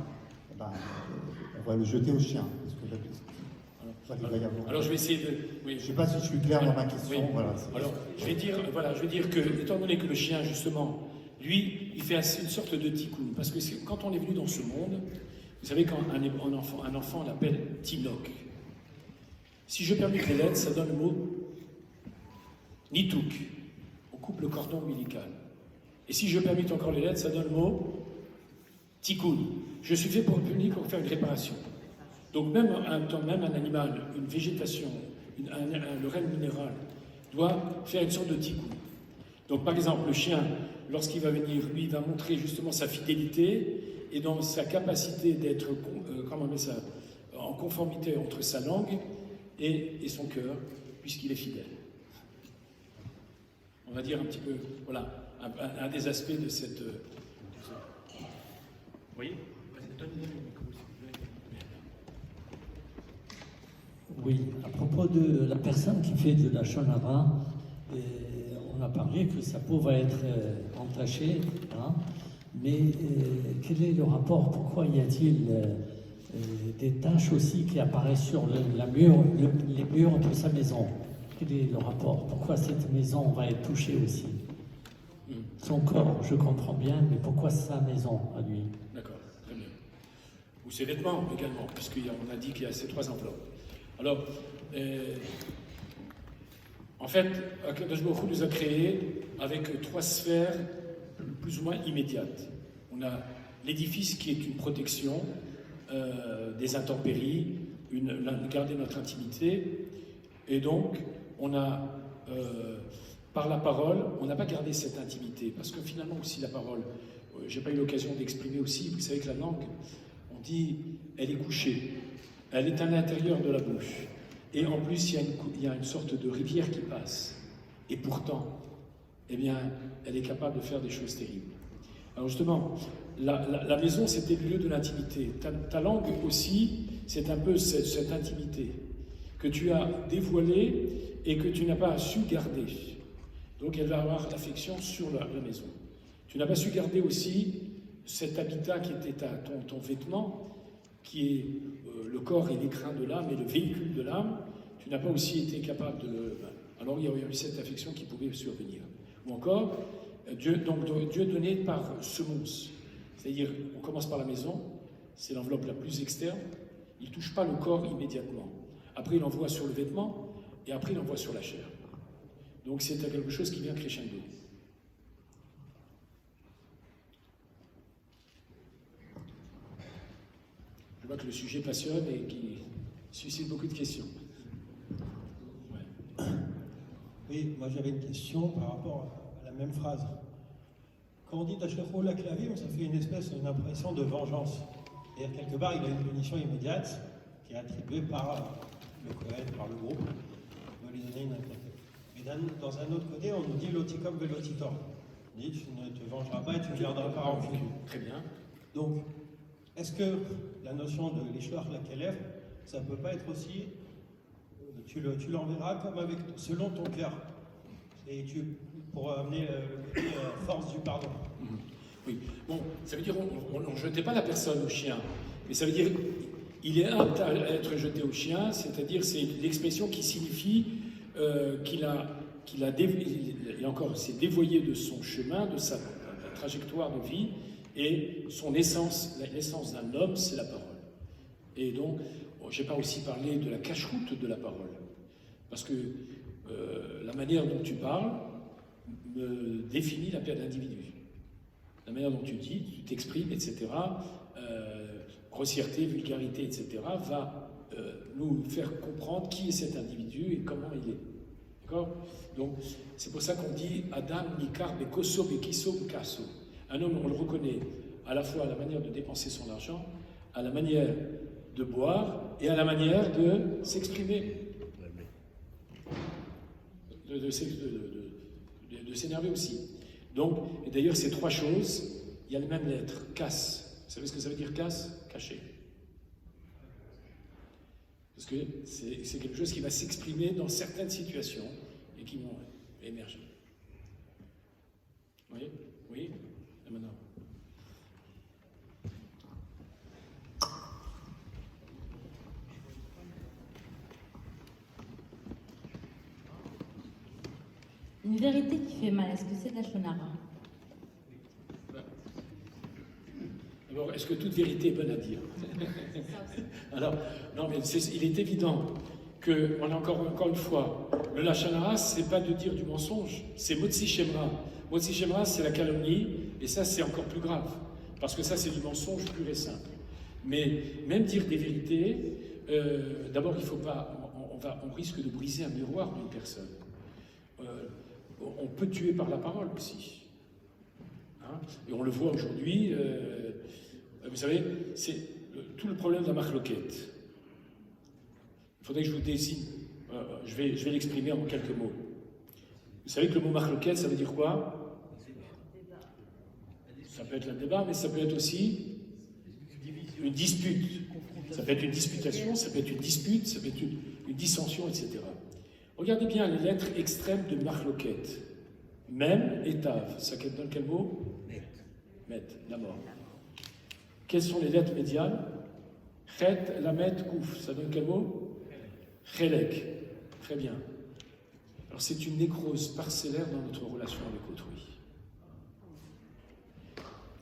on va le jeter au chien. Parce que
alors, je vais essayer de... Oui.
Je ne sais pas si je suis clair dans ma question.
Oui.
Voilà,
alors, je vais dire que, étant donné que le chien, justement, lui, il fait une sorte de tikkun. Parce que quand on est venu dans ce monde, vous savez, quand un enfant on l'appelle Tinok. Si je permets les lettres, ça donne le mot Nitouk. On coupe le cordon ombilical. Et si je permets encore les lettres, ça donne le mot Tikkun. Je suis fait pour punir, pour faire une réparation. Donc même un animal, une végétation, le règne minéral, doit faire une sorte de tikkun. Donc par exemple, le chien, lorsqu'il va venir, lui, il va montrer justement sa fidélité et dans sa capacité d'être en conformité entre sa langue et son cœur, puisqu'il est fidèle. On va dire un petit peu, voilà, un des aspects de cette... Oui.
Oui, à propos de la personne qui fait de la shonara, on a parlé que sa peau va être entachée, hein, mais quel est le rapport? Pourquoi y a-t-il des taches aussi qui apparaissent sur les murs de sa maison. Quel est le rapport? Pourquoi cette maison va être touchée aussi? Son corps, je comprends bien, mais pourquoi sa maison à lui?
D'accord, très bien. Ou ses vêtements également, puisqu'on a dit qu'il y a ces 3 enveloppes. Alors, en fait, Akadosh Baruch Hu nous a créés avec 3 sphères plus ou moins immédiates. On a l'édifice qui est une protection des intempéries, garder notre intimité, et donc on a par la parole, on n'a pas gardé cette intimité, parce que finalement aussi la parole, j'ai pas eu l'occasion d'exprimer aussi, vous savez que la langue, on dit, elle est couchée, elle est à l'intérieur de la bouche, et en plus il y a une sorte de rivière qui passe, et pourtant, eh bien, elle est capable de faire des choses terribles. Alors justement, la maison, c'était le lieu de l'intimité. Ta langue aussi, c'est un peu cette intimité que tu as dévoilée et que tu n'as pas su garder. Donc elle va avoir l'affection sur la maison. Tu n'as pas su garder aussi cet habitat qui était ton vêtement, qui est le corps et l'écrin de l'âme et le véhicule de l'âme. Tu n'as pas aussi été capable de... Alors il y a eu cette affection qui pouvait survenir. Ou encore, Dieu donné par semonce. C'est-à-dire, on commence par la maison, c'est l'enveloppe la plus externe, il ne touche pas le corps immédiatement. Après, il envoie sur le vêtement, et après, il envoie sur la chair. Donc, c'est quelque chose qui vient crescendo. Je vois que le sujet passionne et qui suscite beaucoup de questions. Ouais.
Oui, moi j'avais une question par rapport à la même phrase. Quand on dit Tachero la clavim, ça fait une impression de vengeance. C'est-à-dire, quelque part, il a une punition immédiate qui est attribuée par le Kohen, par le groupe. On doit lui donner une intérêt. Mais dans un autre côté, on nous dit Lotikom velotitor. On dit tu ne te vengeras pas et tu ne garderas pas rancune.
Très bien.
Donc, est-ce que la notion de l'Ishloach la Kelev, ça ne peut pas être aussi, tu l'enverras comme selon ton cœur, et pour amener la force du pardon.
Oui, bon, ça veut dire on ne jetait pas la personne au chien, mais ça veut dire il est apte à être jeté au chien, c'est-à-dire c'est l'expression qui signifie et encore, c'est dévoyé de son chemin, de sa trajectoire de vie, et son essence, l'essence d'un homme, c'est la parole. Et donc, je n'ai pas aussi parlé de la cache-route de la parole, parce que la manière dont tu parles me définit la paire d'individu. La manière dont tu dis, tu t'exprimes, etc., grossièreté, vulgarité, etc., va nous faire comprendre qui est cet individu et comment il est. D'accord? Donc, c'est pour ça qu'on dit Adam, Nikar, Bekoso, Bekiso, Bekaso. Un homme, on le reconnaît à la fois à la manière de dépenser son argent, à la manière de boire et à la manière de s'exprimer, de s'énerver aussi. Donc, et d'ailleurs, ces 3 choses, il y a les mêmes lettres. Casse. Vous savez ce que ça veut dire casse? Caché. Parce que c'est quelque chose qui va s'exprimer dans certaines situations et qui vont émerger. Vous voyez? Oui? Et maintenant.
Une vérité qui fait mal, est-ce que c'est de la shonara?
Alors, est-ce que toute vérité est bonne à dire? Alors, non, mais il est évident que, on a encore une fois, le lachon hara, c'est pas de dire du mensonge, c'est motzi shemra. Motzi shemra, c'est la calomnie, et ça, c'est encore plus grave, parce que ça, c'est du mensonge pur et simple. Mais même dire des vérités, d'abord, il faut pas, on risque de briser un miroir d'une personne. On peut tuer par la parole aussi. Hein? Et on le voit aujourd'hui, vous savez, c'est tout le problème de la marloquette. Il faudrait que je vous désigne, je vais l'exprimer en quelques mots. Vous savez que le mot marloquette, ça veut dire quoi? Ça peut être un débat, mais ça peut être aussi une dispute. Ça peut être une disputation, ça peut être une dispute, ça peut être une dissension, etc. Regardez bien les lettres extrêmes de marloquette. Mem et Tav, ça donne quel mot? Met, la mort. Quelles sont les lettres médianes? Chet, Lamed, Kouf. Ça donne quel mot? Chelek. Très bien. Alors c'est une nécrose parcellaire dans notre relation avec autrui.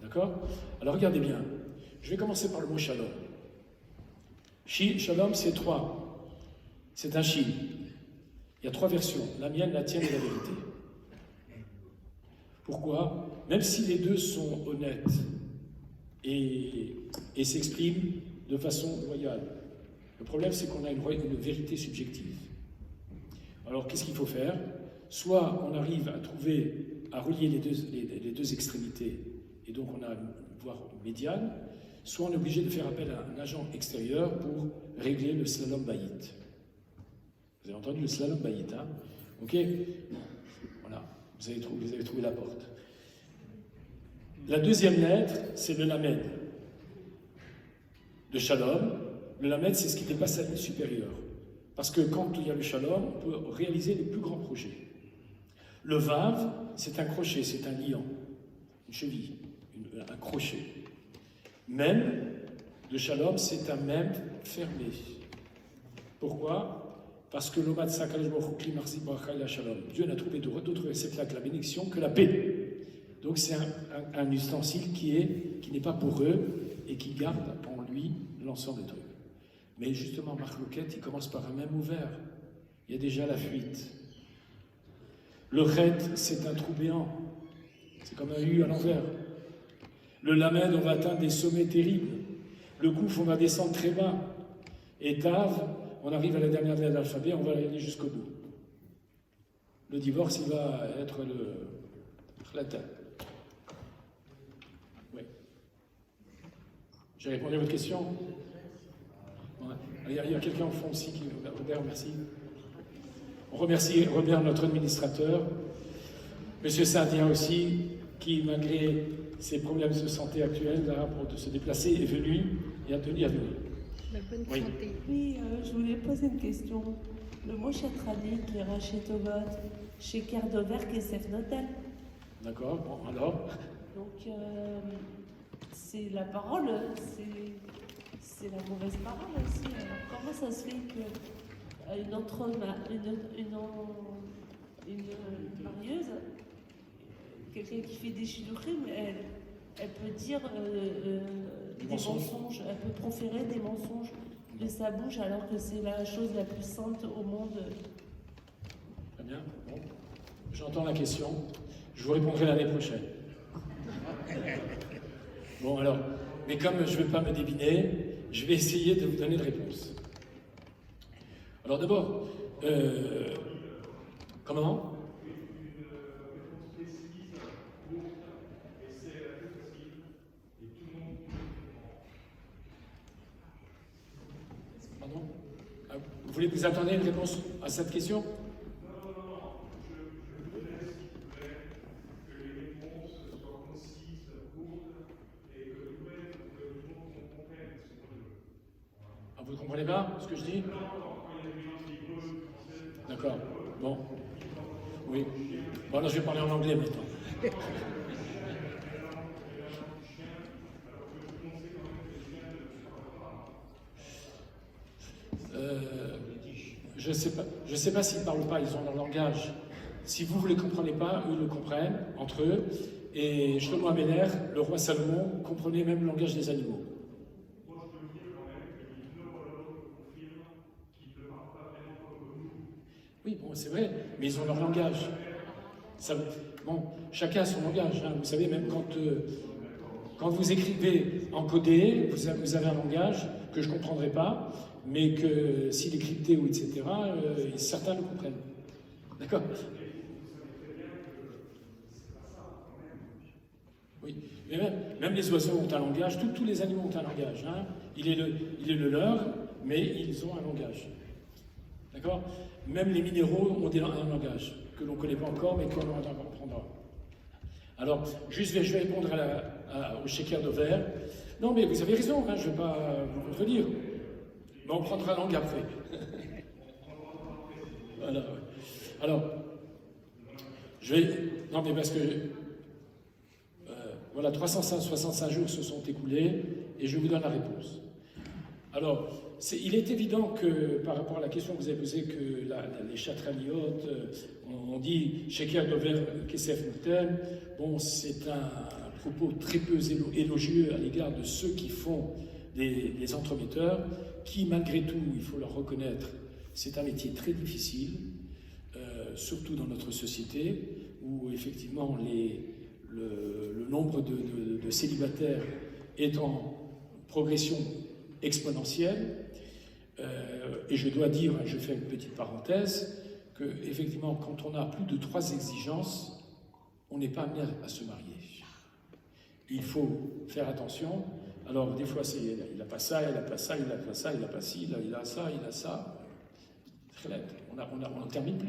D'accord? Alors regardez bien. Je vais commencer par le mot shalom. Shalom, c'est 3. C'est un shin. Il y a 3 versions. La mienne, la tienne et la vérité. Pourquoi? Même si les deux sont honnêtes et s'expriment de façon loyale, le problème c'est qu'on a une vérité subjective. Alors qu'est-ce qu'il faut faire? Soit on arrive à trouver, à relier les deux extrémités, et donc on a une voie médiane, soit on est obligé de faire appel à un agent extérieur pour régler le slalom bayit. Vous avez entendu le slalom bayit, hein? Ok? Voilà, vous avez trouvé la porte. La deuxième lettre, c'est le lamed. De shalom, le lamed, c'est ce qui dépasse la ligne supérieure. Parce que quand il y a le shalom, on peut réaliser les plus grands projets. Le vav, c'est un crochet, c'est un liant, une cheville, un crochet. Même, le shalom, c'est un même fermé. Pourquoi? Parce que l'omad sakal jmochukli marzi bracha la shalom. Dieu n'a trouvé d'autre réceptacle de la bénédiction que la paix. Donc c'est un ustensile qui n'est pas pour eux et qui garde en lui l'ensemble des trucs. Mais justement, Marc Loquette, il commence par un même ouvert. Il y a déjà la fuite. Le Chet, c'est un trou béant. C'est comme un U à l'envers. Le Lamed, on va atteindre des sommets terribles. Le Kouf, on va descendre très bas. Et Tav, on arrive à la dernière lettre de l'alphabet, on va aller jusqu'au bout. Le divorce, il va être la tête. Oui. J'ai répondu à votre question? Ouais. Il y a quelqu'un au fond aussi qui... Robert, merci. On remercie Robert, notre administrateur. Monsieur Sardien aussi, qui, malgré ses problèmes de santé actuels, là, pour se déplacer, est venu et a tenu à venir.
La bonne
Oui.
santé.
Oui, je voulais poser une question. Le mot chatrani qui est Raché Togot, chez Kerdover, Kesef Notel.
D'accord, bon, alors?
Donc, c'est la parole, c'est la mauvaise parole aussi. Alors, comment ça se fait qu'une marieuse, quelqu'un qui fait des chiduchim, elle peut dire des mensonges, elle peut proférer des mensonges de sa bouche alors que c'est la chose la plus sainte au monde.
Très bien, bon. J'entends la question. Je vous répondrai l'année prochaine. Bon alors, mais comme je ne vais pas me débiner, je vais essayer de vous donner de réponse. Alors d'abord, comment? Pardon? Vous voulez que vous attendiez une réponse à cette question? Vous ne comprenez pas ce que je dis? D'accord. Bon. Oui. Bon, là, je vais parler en anglais maintenant. Je sais pas s'ils ne parlent pas, ils ont leur langage. Si vous ne les comprenez pas, eux le comprennent entre eux. Et Shlomo Améler, le roi Salomon, comprenait même le langage des animaux. Oui, bon, c'est vrai, mais ils ont leur langage. Ça, bon, chacun a son langage. Hein. Vous savez, même quand vous écrivez en codé, vous avez un langage que je ne comprendrai pas, mais que s'il est crypté ou etc., certains le comprennent. D'accord? Oui, mais même les oiseaux ont un langage, tous les animaux ont un langage. Hein. Il est le leur, mais ils ont un langage. D'accord? Même les minéraux ont un langage que l'on ne connaît pas encore, mais qu'on apprendra. Alors, juste, je vais répondre au shaker de verre. Non, mais vous avez raison, hein, je ne vais pas vous contredire. Mais on prendra langue après. Voilà. Alors, je vais... Non, mais parce que... voilà, 365 jours se sont écoulés, et je vous donne la réponse. Alors, il est évident que, par rapport à la question que vous avez posée, que les chatraliotes, on dit « Sheker dover kesef noten », bon, c'est un propos très peu élogieux à l'égard de ceux qui font des entremetteurs, qui, malgré tout, il faut leur reconnaître, c'est un métier très difficile, surtout dans notre société, où effectivement le nombre de célibataires est en progression exponentielle. Et je dois dire, je fais une petite parenthèse, que effectivement, quand on a plus de 3 exigences, on n'est pas amené à se marier. Il faut faire attention. Alors, des fois, il n'a pas ça, il n'a pas ça, il n'a pas ça, il n'a pas ci, il a ça, il a ça. On n'en termine plus.